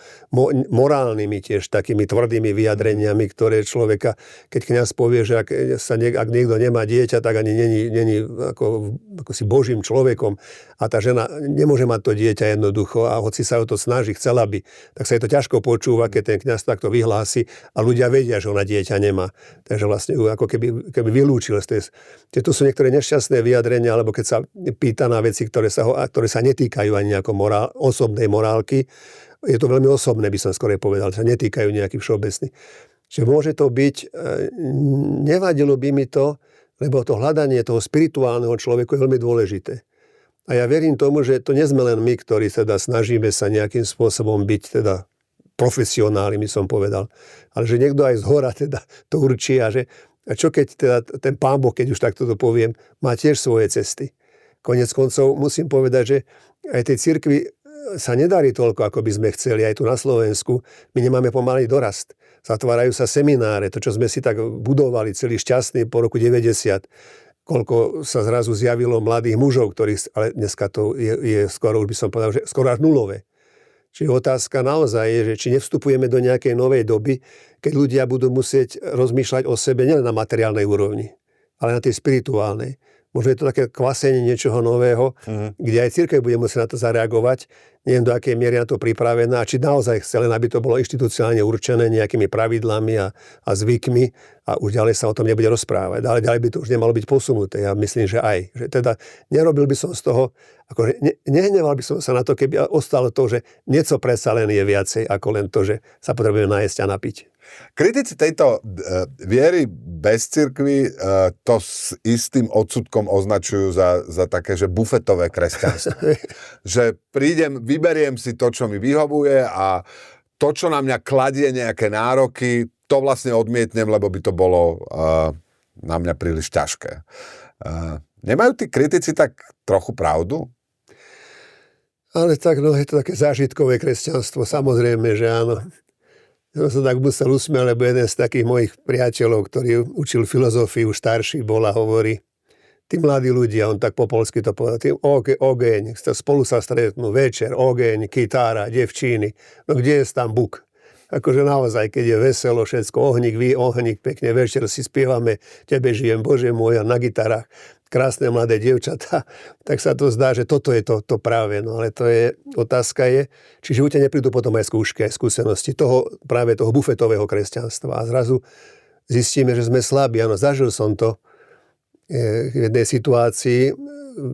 morálnymi tiež takými tvrdými vyjadreniami, ktoré človeka, keď kňaz povie, že ak niekto nemá dieťa, tak ani není ako si Božím človekom a tá žena nemôže mať to dieťa jednoducho a hoci sa o to snaží, chcela by, tak sa jej to ťažko počúva, keď ten kňaz takto vyhlási a ľudia vedia, že ona dieťa nemá. Takže vlastne ako keby vylúčil z tej. To sú niektoré nešťastné vyjadrenia, alebo keď sa pýta na veci, ktoré sa netýkajú ani nejako osobnej morálky. Je to veľmi osobné, by som skôr povedal, sa netýkajú nejaký všeobecný. Čiže môže to byť, nevadilo by mi to, lebo to hľadanie toho spirituálneho človeka je veľmi dôležité. A ja verím tomu, že to nie sme len my, ktorí teda snažíme sa nejakým spôsobom byť teda profesionáli, by som povedal. Ale že niekto aj zhora teda to určí a čo keď teda ten Pán Boh, keď už takto to poviem, má tiež svoje cesty. Konec koncov musím povedať, že aj tej cirkvi sa nedarí toľko, ako by sme chceli aj tu na Slovensku. My nemáme pomaly dorast. Zatvárajú sa semináre, to, čo sme si tak budovali celý šťastný po roku 90. Koľko sa zrazu zjavilo mladých mužov, ale dneska to je skoro, už by som povedal, že skoro až nulové. Čiže otázka naozaj je, že či nevstupujeme do nejakej novej doby, keď ľudia budú musieť rozmýšľať o sebe nielen na materiálnej úrovni, ale na tej spirituálnej. Možno je to také kvasenie niečoho nového, kde aj cirkev bude musieť na to zareagovať. Neviem, do akej miery na to pripravená, a či naozaj chce len, aby to bolo inštitucionálne určené nejakými pravidlami a zvykmi a už ďalej sa o tom nebude rozprávať. Ale ďalej by to už nemalo byť posunuté. Ja myslím, že aj. Že teda nerobil by som z toho, akože nehneval by som sa na to, keby ostalo to, že niečo predsa len je viacej, ako len to, že sa potrebujeme najesť a napiť. Kritici tejto viery bez cirkvi to s istým odsudkom označujú za také, že bufetové kresťanstvo. Že prídem, vyberiem si to, čo mi vyhovuje a to, čo na mňa kladie nejaké nároky, to vlastne odmietnem, lebo by to bolo na mňa príliš ťažké. Nemajú tí kritici tak trochu pravdu? Ale tak, no, je to také zážitkové kresťanstvo, samozrejme, že áno. Ja som sa tak musel usmiať, lebo jeden z takých mojich priateľov, ktorý učil filozofiu, starší bol a hovorí, tí mladí ľudia, on tak po polsky to povedal, ogeň, spolu sa stretnú, večer, ogeň, kytára, devčíny, no kde je tam Buk? Akože naozaj, keď je veselo, všetko, ohník, pekne, večer si spievame, tebe žijem, Bože môj, a na gitarách, krásne mladé dievčatá, tak sa to zdá, že toto je to práve, no ale to je, otázka je, či živote neprídu potom aj skúšky, aj skúsenosti práve toho bufetového kresťanstva a zrazu zistíme, že sme slabí. Áno, zažil som to v jednej situácii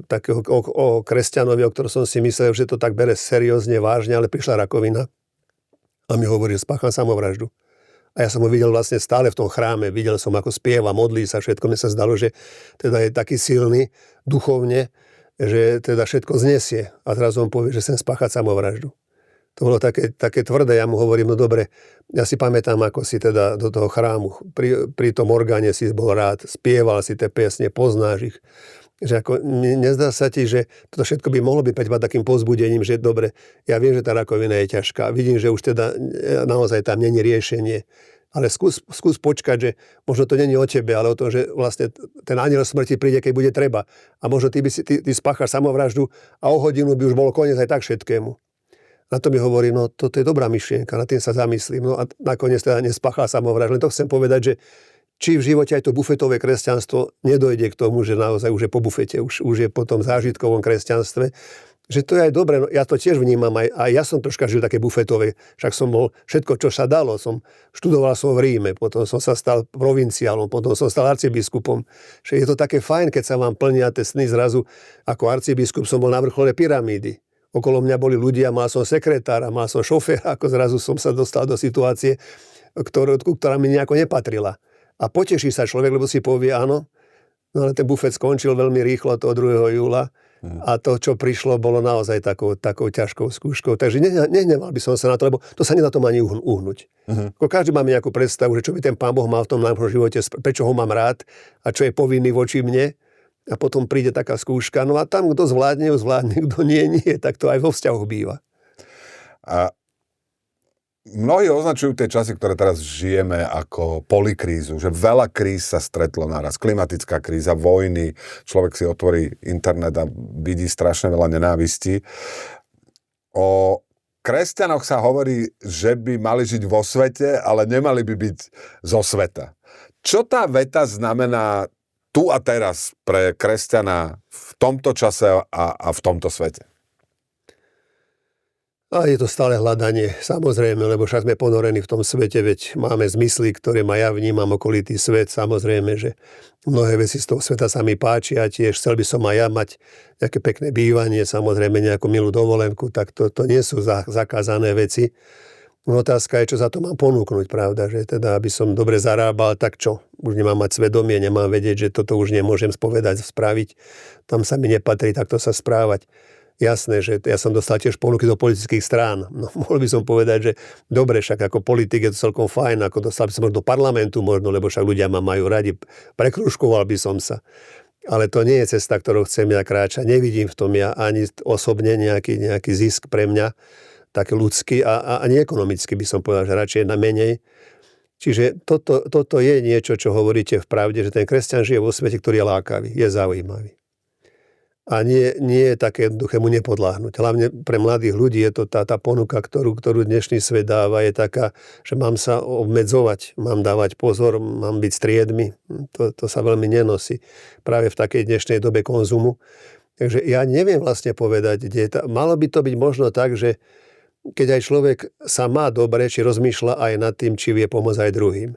takého o kresťanovi, o ktorom som si myslel, že to tak bere seriózne, vážne, ale prišla rakovina a mi hovorí, že spácham samovraždu. A ja som ho videl vlastne stále v tom chráme, videl som, ako spieva, modlí sa, všetko. Mne sa zdalo, že teda je taký silný duchovne, že teda všetko znesie. A zrazu on povie, že chcem spáchať samovraždu. To bolo také tvrdé, ja mu hovorím, no dobre, ja si pamätám, ako si teda do toho chrámu, pri tom orgáne si bol rád, spieval si tie piesne, poznáš ich. Že ako, nezdá sa ti, že toto všetko by mohlo byť pre teba takým povzbudením, že dobre, ja viem, že tá rakovina je ťažká, vidím, že už teda naozaj tam není riešenie, ale skús počkať, že možno to není o tebe, ale o tom, že vlastne ten anjel smrti príde, keď bude treba. A možno ty spáchaš samovraždu a o hodinu by už bolo koniec aj tak všetkému. Na to mi hovorí, no toto je dobrá myšlienka, nad tým sa zamyslím. No a nakoniec teda nespáchal samovraždu. Len to chcem povedať, že či v živote aj to bufetové kresťanstvo nedojde k tomu, že naozaj už je po bufete, už je po tom zážitkovom kresťanstve, že to je aj dobre, no ja to tiež vnímam, aj ja som troška žil také bufetové, však som bol všetko, čo sa dalo, študoval som v Ríme, potom som sa stal provinciálom, potom som stal arcibiskupom, že je to také fajn, keď sa vám plnia tie sny zrazu, ako arcibiskup som bol na vrchole pyramídy, okolo mňa boli ľudia, mal som sekretára, mal som šoféra, ako zrazu som sa dostal do situácie, ktorá mi nejako nepatrila. A poteší sa človek, lebo si povie áno, no ale ten bufet skončil veľmi rýchlo toho 2. júla a to, čo prišlo, bolo naozaj takou ťažkou skúškou. Takže nehneval by som sa na to, lebo to sa nedá tomu ani uhnúť. Každý máme nejakú predstavu, že čo by ten Pán Boh mal v tom nášho živote, prečo ho mám rád a čo je povinný voči mne. A potom príde taká skúška. No a tam, kto zvládne, kto nie, tak to aj vo vzťahoch býva. A mnohí označujú tie časy, ktoré teraz žijeme, ako polikrízu, že veľa kríz sa stretlo naraz. Klimatická kríza, vojny, človek si otvorí internet a vidí strašne veľa nenávistí. O kresťanoch sa hovorí, že by mali žiť vo svete, ale nemali by byť zo sveta. Čo tá veta znamená tu a teraz pre kresťana v tomto čase a v tomto svete? A je to stále hľadanie, samozrejme, lebo však sme ponorení v tom svete, veď máme zmysly, ktoré ja vnímam okolitý svet, samozrejme, že mnohé veci z toho sveta sa mi páčia, tiež chcel by som aj ja mať nejaké pekné bývanie, samozrejme nejakú milú dovolenku, tak to nie sú zakázané veci. No otázka je, čo za to mám ponúknuť, pravda, že teda, aby som dobre zarábal, tak čo? Už nemám mať svedomie, nemám vedieť, že toto už nemôžem spovedať, spraviť, tam sa mi nepatrí takto sa správať. Jasné, že ja som dostal tiež ponuky do politických strán. No, mohol by som povedať, že dobre, však ako politik je to celkom fajn, ako dostal by som do parlamentu možno, lebo však ľudia ma majú radi, prekružkoval by som sa. Ale to nie je cesta, ktorou chcem ja kráčať. Nevidím v tom ja ani osobne nejaký zisk pre mňa, tak ľudský a ani ekonomicky by som povedal, že radšej na menej. Čiže toto je niečo, čo hovoríte v pravde, že ten kresťan žije vo svete, ktorý je lákavý, je zaujímavý. A nie je také jednoduché mu nepodláhnuť. Hlavne pre mladých ľudí je to tá ponuka, ktorú dnešný svet dáva, je taká, že mám sa obmedzovať, mám dávať pozor, mám byť striedmy. To sa veľmi nenosí práve v takej dnešnej dobe konzumu. Takže ja neviem vlastne povedať, malo by to byť možno tak, že keď aj človek sa má dobre, či rozmýšľa aj nad tým, či vie pomôcť aj druhým.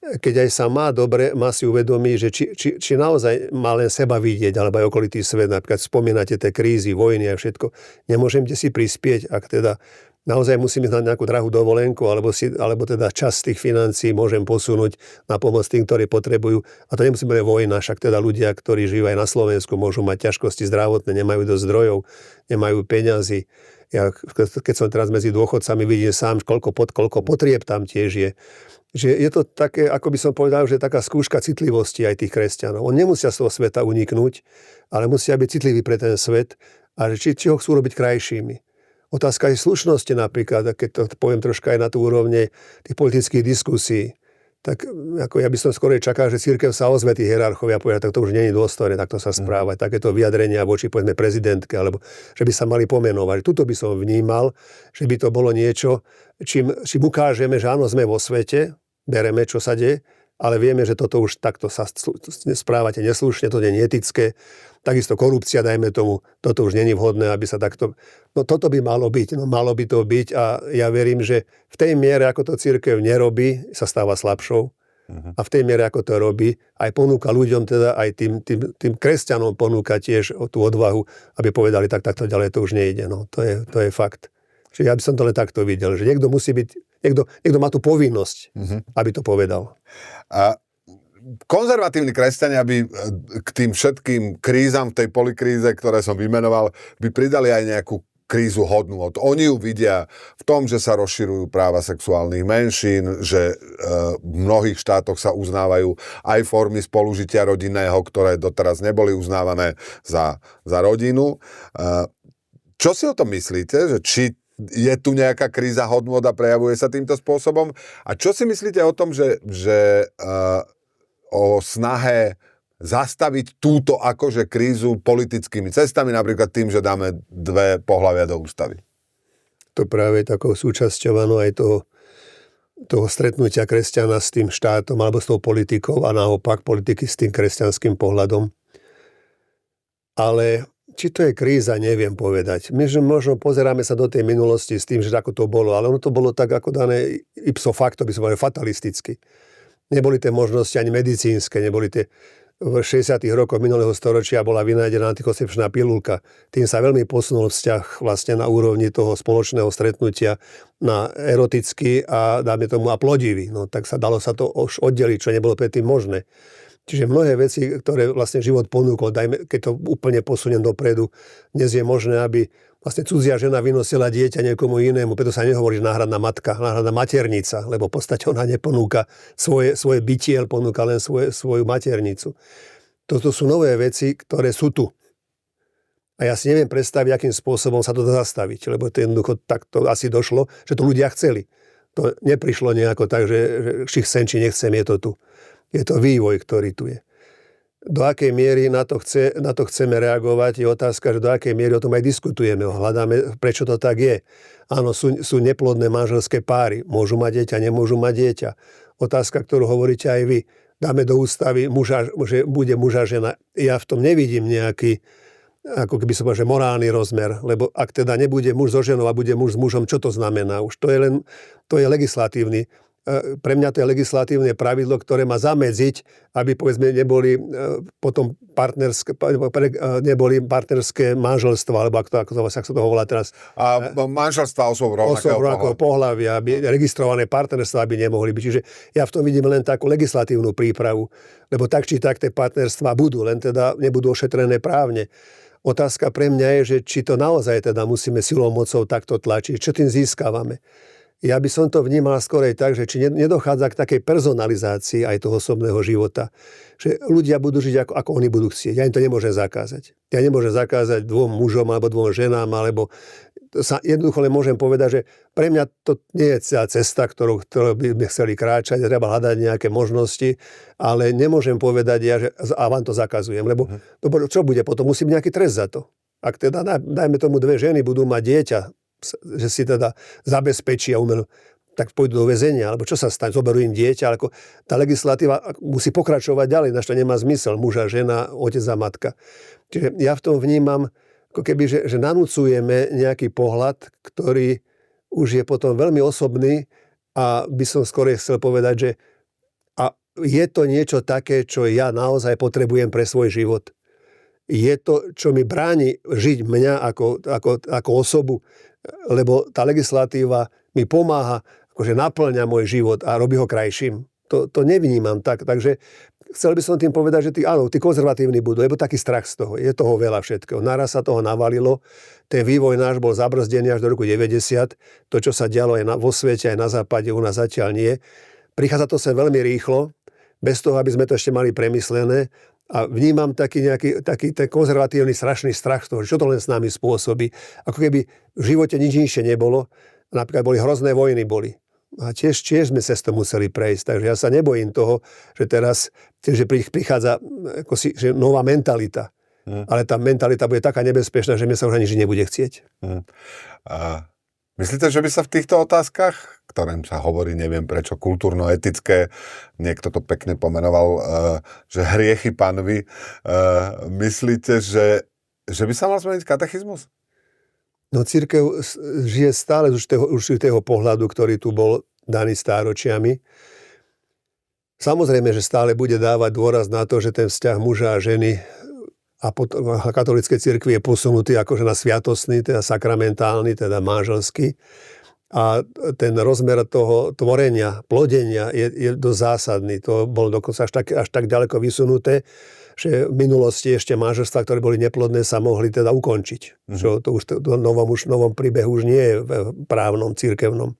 Keď aj sa má dobre, má si uvedomí, že či naozaj má len seba vidieť, alebo aj okolitý svet, napríklad spomínate tie krízy, vojny a všetko, nemôžete si prispieť, ak teda naozaj musím ísť na nejakú drahú dovolenku, alebo teda časť tých financií môžem posunúť na pomoc tým, ktorí potrebujú. A to nemusí byť vojna, však teda ľudia, ktorí žijú aj na Slovensku, môžu mať ťažkosti zdravotné, nemajú dosť zdrojov, nemajú peňazí. Ja, keď som teraz medzi dôchodcami, vidím sám, koľko potrieb tam tiež je. Že je to také, ako by som povedal, že taká skúška citlivosti aj tých kresťanov. Oni nemusia z toho sveta uniknúť, ale musia byť citliví pre ten svet a či ho chcú robiť krajšími. Otázka je slušnosti napríklad, keď to poviem troška aj na tú úrovne tých politických diskusí, tak ako ja by som skôr čakal, že cirkev sa ozve tí hierarchovia a povedia, tak to už nie je dôstojné takto sa správať, takéto vyjadrenia voči povedzme prezidentke, alebo že by sa mali pomenovať. Tuto by som vnímal, že by to bolo niečo, čím ukážeme, že áno, sme vo svete, bereme, čo sa deje, ale vieme, že toto už takto sa správate neslušne, to nie je etické. Takisto korupcia, dajme tomu, toto už nie je vhodné, aby sa takto... No toto by malo byť, malo by to byť a ja verím, že v tej miere, ako to cirkev nerobí, sa stáva slabšou. A v tej miere, ako to robí, aj ponúka ľuďom, teda aj tým kresťanom ponúka tiež tú odvahu, aby povedali, takto ďalej to už nejde. No, to je fakt. Čiže ja by som to len takto videl, že niekto musí byť, niekto má tú povinnosť, aby to povedal. A konzervatívni kresťania by k tým všetkým krízam v tej polikríze, ktoré som vymenoval, by pridali aj nejakú krízu hodnôt. Oni ju vidia v tom, že sa rozširujú práva sexuálnych menšín, že v mnohých štátoch sa uznávajú aj formy spolužitia rodinného, ktoré doteraz neboli uznávané za rodinu. Čo si o tom myslíte? Že či je tu nejaká kríza hodnôt a prejavuje sa týmto spôsobom? A čo si myslíte o tom, že o snahe zastaviť túto akože krízu politickými cestami, napríklad tým, že dáme 2 pohlavia do ústavy? To práve takou súčasťou aj toho toho stretnutia kresťana s tým štátom alebo s tou politikou a naopak politiky s tým kresťanským pohľadom. Ale či to je kríza, neviem povedať. My možno pozeráme sa do tej minulosti s tým, že ako to bolo, ale ono to bolo tak ako dané ipso facto, by som povedal, fatalisticky. Neboli tie možnosti ani medicínske, neboli tie. V 60. rokoch minulého storočia bola vynájdená antikoncepčná pilulka. Tým sa veľmi posunul vzťah vlastne na úrovni toho spoločného stretnutia na erotický a dáme tomu a plodivý. No tak dalo sa to už oddeliť, čo nebolo predtým možné. Čiže mnohé veci, ktoré vlastne život ponúkol, keď to úplne posuniem dopredu, dnes je možné, aby vlastne cudzia žena vynosila dieťa niekomu inému, preto sa nehovorí náhradná matka, náhradná maternica, lebo v podstate ona neponúka svoje bytie, ale ponúka len svoju maternicu. Toto sú nové veci, ktoré sú tu. A ja si neviem predstaviť, akým spôsobom sa to dá zastaviť, lebo to jednoducho takto asi došlo, že to ľudia chceli. To neprišlo nejako tak, že či chcem, či nechcem, je to tu. Je to vývoj, ktorý tu je. Do akej miery na to chceme reagovať, je otázka, že do akej miery o tom aj diskutujeme. Hľadáme, prečo to tak je. Áno, sú neplodné manželské páry. Môžu mať dieťa, nemôžu mať dieťa. Otázka, ktorú hovoríte aj vy. Dáme do ústavy, že bude muža žena. Ja v tom nevidím nejaký, ako keby som povedal, že morálny rozmer. Lebo ak teda nebude muž so ženou a bude muž s mužom, čo to znamená? Už to je legislatívny. Pre mňa to je legislatívne pravidlo, ktoré má zamedziť, aby povedzme neboli potom partnerské manželstva, alebo ako sa to hovorá teraz. A manželstva osôb rovnakého pohlavia, aby registrované partnerstva by nemohli byť. Čiže ja v tom vidím len takú legislatívnu prípravu, lebo tak či tak tie partnerstvá budú, len teda nebudú ošetrené právne. Otázka pre mňa je, že či to naozaj teda musíme silou mocou takto tlačiť, čo tým získavame. Ja by som to vnímal skorej tak, že či nedochádza k takej personalizácii aj toho osobného života. Že ľudia budú žiť, ako oni budú chcieť. Ja im to nemôžem zakázať. Ja nemôžem zakázať dvom mužom alebo dvom ženám, alebo jednoducho len môžem povedať, že pre mňa to nie je celá cesta, ktorou by sme chceli kráčať. Treba hľadať nejaké možnosti, ale nemôžem povedať ja, že a vám to zakazujem. Lebo čo bude potom? Musí byť nejaký trest za to. Ak teda, dajme tomu, dve ženy budú mať dieťa, že si teda zabezpečia umelú, tak pôjdu do väzenia, alebo čo sa stane, zoberú im dieťa, ale tá legislatíva musí pokračovať ďalej, na čo nemá zmysel, muža, žena, otec a matka. Čiže ja v tom vnímam, ako keby, že nanúcujeme nejaký pohľad, ktorý už je potom veľmi osobný a by som skôr chcel povedať, že a je to niečo také, čo ja naozaj potrebujem pre svoj život. Je to, čo mi bráni žiť mňa ako osobu, lebo tá legislatíva mi pomáha, akože naplňa môj život a robí ho krajším. To nevnímam tak. Takže chcel by som tým povedať, že tí konzervatívni budú, lebo taký strach z toho. Je toho veľa všetkého. Naraz sa toho navalilo. Ten vývoj náš bol zabrzdený až do roku 90. To, čo sa dialo aj vo svete, aj na západe, u nás zatiaľ nie. Prichádza to sem veľmi rýchlo, bez toho, aby sme to ešte mali premyslené. A vnímam taký ten konzervatívny strašný strach z toho, čo to len s nami spôsobí. Ako keby v živote nič inšie nebolo. Napríklad boli hrozné vojny. A tiež sme cez to museli prejsť. Takže ja sa nebojím toho, že teraz že prichádza že nová mentalita. Ale tá mentalita bude taká nebezpečná, že mne sa už ani žiť nebude chcieť. Myslíte, že by sa v týchto otázkach, ktorým sa hovorí, neviem prečo, kultúrno-etické, niekto to pekne pomenoval, že hriechy panvy, myslíte, že by sa mal zmeniť katechizmus? No cirkev žije stále z určitého pohľadu, ktorý tu bol daný stáročiami. Samozrejme, že stále bude dávať dôraz na to, že ten vzťah muža a ženy a katolíckej cirkvi je posunutý akože na sviatostný, teda sakramentálny, teda manželský. A ten rozmer toho tvorenia, plodenia je dosť zásadný. To bolo dokonca až tak ďaleko vysunuté, že v minulosti ešte manželstvá, ktoré boli neplodné, sa mohli teda ukončiť. Čo to už v novom príbehu už nie je v právnom, cirkevnom.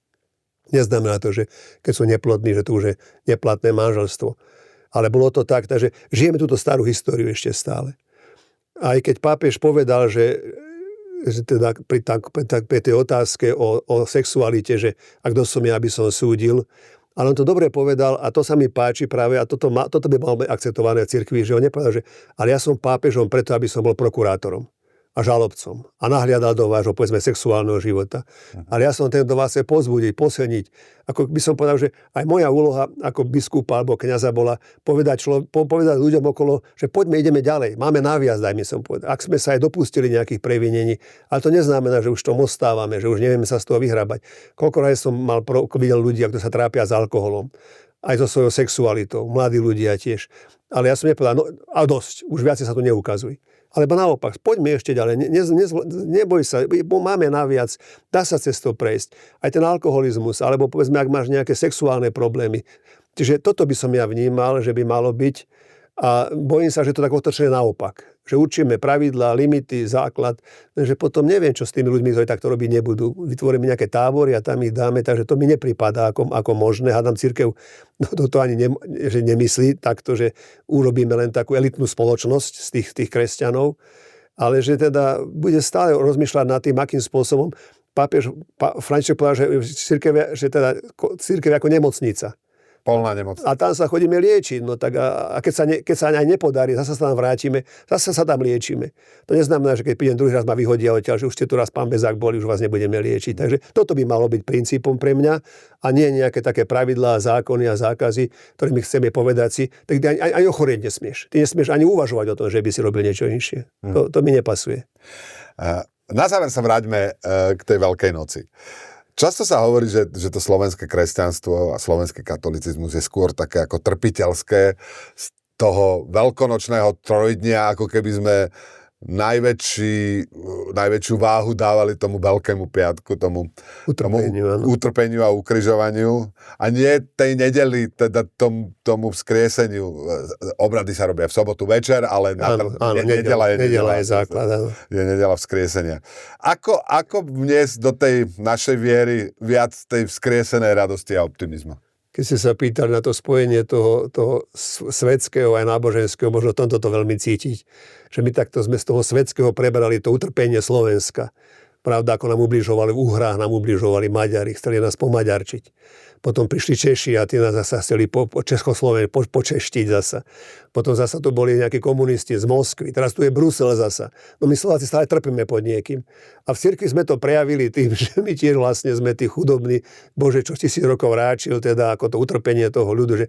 Neznamená to, že keď sú neplodní, že to už je neplatné manželstvo. Ale bolo to tak, takže žijeme túto starú históriu ešte stále. Aj keď pápež povedal, že teda pri tej otázke o sexualite, že a kto som ja, aby som súdil, ale on to dobre povedal a to sa mi páči práve a toto by malo byť akceptované v cirkvi, že on nepovedal, že ale ja som pápežom preto, aby som bol prokurátorom. a žalobcom a nahliadal do vášho, povedzme, sexuálneho života. Ale ja som ten do vás chce pozbudiť, posilniť. Ako by som povedal, že aj moja úloha ako biskupa alebo kňaza bola povedať ľuďom okolo, že poďme, ideme ďalej. Máme náviac, dajme som povedať. Ak sme sa aj dopustili nejakých previnení, ale to neznamená, že už tom ostávame, že už nevieme sa z toho vyhrabať. Koľko razy som videl ľudí, ktorí sa trápia s alkoholom, aj so svojou sexualitou, mladí ľudia tiež. Ale ja som nepovedal, no a dosť, už viac sa to neukazuj. Alebo naopak, poďme ešte ďalej, neboj sa, máme naviac, dá sa cez to prejsť. Aj ten alkoholizmus, alebo povedzme, ak máš nejaké sexuálne problémy. Čiže toto by som ja vnímal, že by malo byť. A bojím sa, že to tak otočené naopak. Že učíme pravidlá, limity, základ, že potom neviem, čo s tými ľuďmi, ktorí takto robiť nebudú. Vytvoríme nejaké tábory a tam ich dáme, takže to mi nepripadá ako možné. Hádam, cirkev to ani že nemyslí takto, že urobíme len takú elitnú spoločnosť z tých kresťanov, ale že teda bude stále rozmýšľať nad tým, akým spôsobom pápež František povedal, že cirkev ako nemocnica. Polná nemocnica. A tam sa chodíme liečiť. No tak a keď sa aj nepodarí, zase sa tam vrátime, zase sa tam liečíme. To neznamená, že keď prídem druhý raz ma vyhodia odtiaľ, že už ste tu raz pán Bezák boli, už vás nebudeme liečiť. Takže toto by malo byť princípom pre mňa a nie nejaké také pravidlá, zákony a zákazy, ktorými chceme povedať si, tak ani ochorieť nesmieš. Ty nesmieš ani uvažovať o tom, že by si robil niečo inšie. To mi nepasuje. Na záver sa vráťme k tej Veľkej noci. Často sa hovorí, že to slovenské kresťanstvo a slovenský katolicizmus je skôr také ako trpiteľské z toho veľkonočného trojdnia, ako keby sme najväčšiu váhu dávali tomu Veľkému piatku, tomu utrpeniu a ukrižovaniu a nie tej nedeli, teda tomu vzkrieseniu. Obrady sa robia v sobotu večer, ale nedeľa je základ. Je nedeľa vzkriesenia. Ako vniesť do tej našej viery viac tej vzkriesenej radosti a optimizmu? Keď ste sa pýtali na to spojenie toho svetského aj náboženského, možno tomto to veľmi cítiť. Že my takto sme z toho svetského prebrali to utrpenie Slovenska. Pravda, ako nám ubližovali v Uhrách, nám ubližovali Maďari, chceli nás pomaďarčiť. Potom prišli Češi a tí nás zasa chceli počeštiť zasa. Potom zasa tu boli nejakí komunisti z Moskvy. Teraz tu je Brusel zasa. No my Slováci stále trpíme pod niekým. A v cirkvi sme to prejavili tým, že my tiež vlastne sme tí chudobní. Bože, čo 1000 rokov ráčil, teda ako to utrpenie toho ľudu, že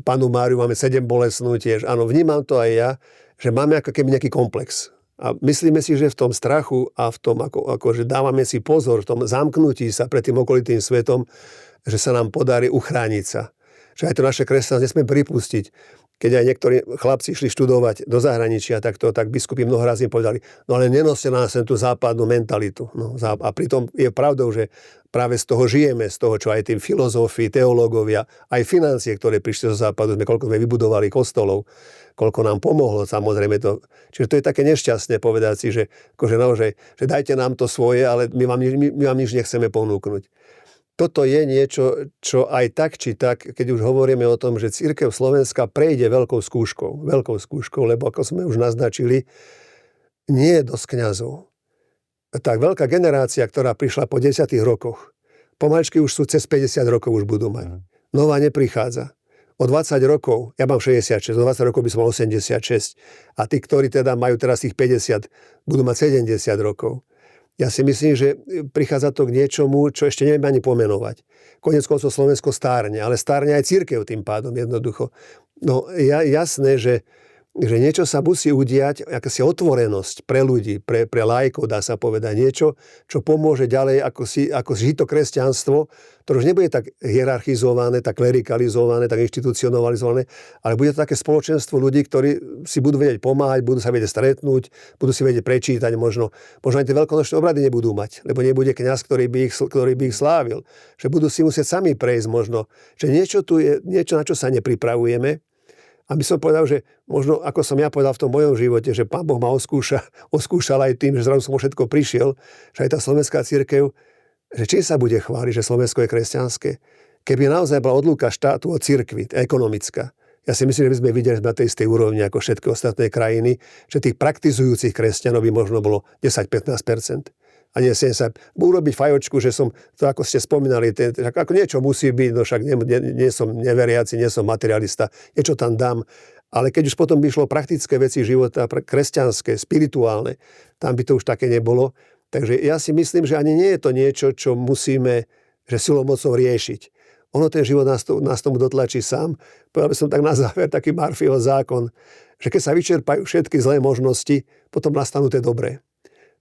Pannu Máriu máme 7 bolestnú tiež. Áno, vnímam to aj ja, že máme ako keby nejaký komplex. A myslíme si, že v tom strachu a v tom, že dávame si pozor, v tom zamknutí sa pred tým okolitým svetom, že sa nám podarí uchrániť sa. Že aj to naše kresťanstvo nesmie pripustiť. Keď aj niektorí chlapci išli študovať do zahraničia, tak biskupy mnoho razy im povedali, no ale nenoste na nás tú západnú mentalitu. No, a pritom je pravdou, že práve z toho žijeme, z toho, čo aj tým filozofi, teológovia, aj financie, ktoré prišli zo západu, koľko sme vybudovali kostolov, koľko nám pomohlo, samozrejme to. Čiže to je také nešťastné povedať si, že dajte nám to svoje, ale my vám nič nechceme ponúknuť. Toto je niečo, čo aj tak, či tak, keď už hovoríme o tom, že cirkev Slovenska prejde veľkou skúškou, lebo ako sme už naznačili, nie je dosť kňazov. Tak veľká generácia, ktorá prišla po 10 rokoch, pomaličky už sú cez 50 rokov už budú mať. Nová neprichádza. O 20 rokov, ja mám 66, o 20 rokov by som mal 86. A tí, ktorí teda majú teraz tých 50, budú mať 70 rokov. Ja si myslím, že prichádza to k niečomu, čo ešte neviem ani pomenovať. Koniec koncov Slovensko stárne, ale stárne aj cirkev tým pádom jednoducho. No jasné, že niečo sa musí udiať, akási otvorenosť pre ľudí, pre laikov, dá sa povedať, niečo, čo pomôže ďalej ako žito kresťanstvo, ktoré už nebude tak hierarchizované, tak klerikalizované, tak inštitucionalizované, ale bude to také spoločenstvo ľudí, ktorí si budú vedieť pomáhať, budú sa vedieť stretnúť, budú si vedieť prečítať, možno aj tie veľkonočné obrady nebudú mať, lebo nebude kňaz, ktorý by ich slávil. Že budú si musieť sami prejsť možno. Že niečo tu je, niečo, na čo sa nepripravujeme. A by som povedal, že možno, ako som ja povedal v tom mojom živote, že Pán Boh ma oskúšal aj tým, že zrazu som o všetko prišiel, že aj tá slovenská cirkev, že čím sa bude chváliť, že Slovensko je kresťanské. Keby naozaj bola odlúka štátu od cirkvi, ekonomická. Ja si myslím, že by sme videli na tej istej úrovni ako všetky ostatné krajiny, že tých praktizujúcich kresťanov by možno bolo 10-15%. A nie sa urobiť fajočku, že som, to ako ste spomínali, ako niečo musí byť, no však nie som neveriaci, nie som materialista, niečo tam dám Ale keď už potom by šlo praktické veci života, kresťanské, spirituálne, tam by to už také nebolo. Takže ja si myslím, že ani nie je to niečo, čo musíme, že silou mocou riešiť. Ono ten život nás tomu dotlačí sám. Povedal by som tak na záver taký Murphyho zákon, že keď sa vyčerpajú všetky zlé možnosti, potom nastanú tie dobré.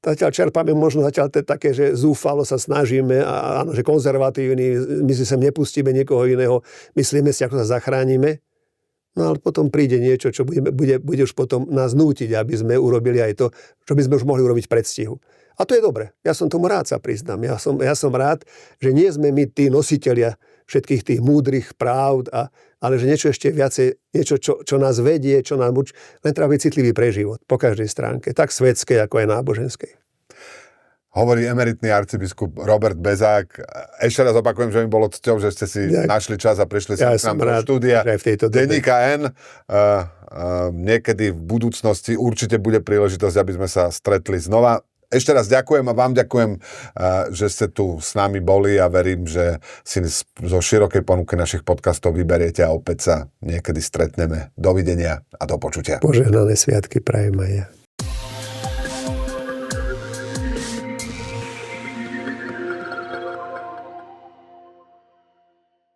Zatiaľ čerpáme možno také, že zúfalo sa snažíme a áno, že konzervatívni, my si sem nepustíme niekoho iného, myslíme si, ako sa zachránime. No ale potom príde niečo, čo bude už potom nás nútiť, aby sme urobili aj to, čo by sme už mohli urobiť v predstihu. A to je dobre. Ja som tomu rád, sa priznám. Ja som rád, že nie sme my tí nositelia všetkých tých múdrych práv, ale že niečo ešte viacej, niečo, čo nás vedie, čo nám učí, len treba byť citlivý pre život, po každej stránke, tak svetskej, ako aj náboženskej. Hovorí emeritný arcibiskup Robert Bezák. Ešte raz opakujem, že mi bolo cťou, že ste si našli čas a prišli sa k nám do štúdia Denníka N. Niekedy v budúcnosti určite bude príležitosť, aby sme sa stretli znova. Ešte raz ďakujem a vám ďakujem, že ste tu s nami boli a verím, že si zo širokej ponuky našich podcastov vyberiete a opäť sa niekedy stretneme. Dovidenia a do počutia. Požehnané sviatky prajem aj ja.